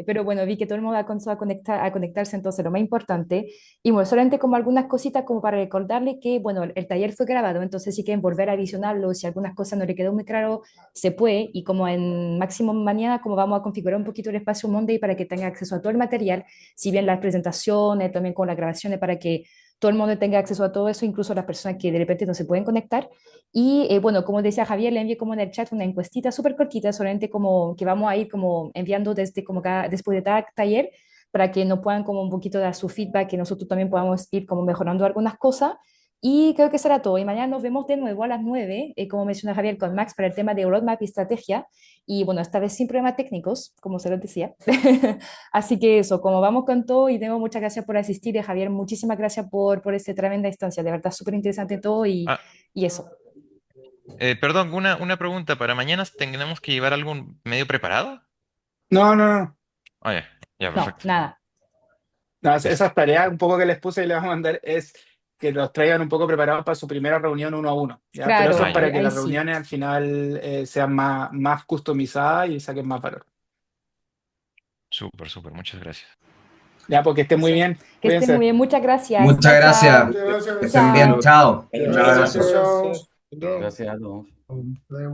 Pero bueno, vi que todo el mundo alcanzó a conectarse, entonces lo más importante. Y bueno, solamente como algunas cositas como para recordarle que, bueno, el taller fue grabado, entonces si quieren volver a visionarlo, si algunas cosas no le quedó muy claro, se puede. Y como en máximo mañana, como vamos a configurar un poquito el espacio Monday para que tenga acceso a todo el material, si bien las presentaciones, también con las grabaciones, para que todo el mundo tenga acceso a todo eso, incluso las personas que de repente no se pueden conectar. Y bueno, como decía Javier, le envié como en el chat una encuestita súper cortita, solamente como que vamos a ir como enviando desde como después de cada taller, para que nos puedan como un poquito dar su feedback, que nosotros también podamos ir como mejorando algunas cosas. Y creo que será todo. Y mañana nos vemos de nuevo a las 9, como menciona Javier, con Max para el tema de roadmap y estrategia. Y bueno, esta vez sin problemas técnicos, como se los decía. Así que eso, como vamos con todo y tengo muchas gracias por asistir. Y Javier, muchísimas gracias por esta tremenda instancia. De verdad, súper interesante todo Ah, y eso. perdón, una pregunta. ¿Para mañana tenemos que llevar algo medio preparado? No, no, no. Ah, ya, ya, No, perfecto. nada. No, Listo. esas tareas un poco que les puse y les vamos a mandar es que los traigan un poco preparados para su primera reunión uno a uno, ¿ya? Pero eso Claro, es Ah, ya. para que ahí las sí. reuniones al final sean más customizadas y saquen más valor. Súper, súper. Muchas gracias. Ya, porque estén muy Eso. bien. Que estén muy Cuídense. bien. Muchas gracias. Muchas Chao, gracias. chao. Muchas gracias. Que estén bien. Chao. Chao. Chao, Un chao. abrazo. Gracias. Chao. Chao. Chao. Gracias a todos. Nos vemos.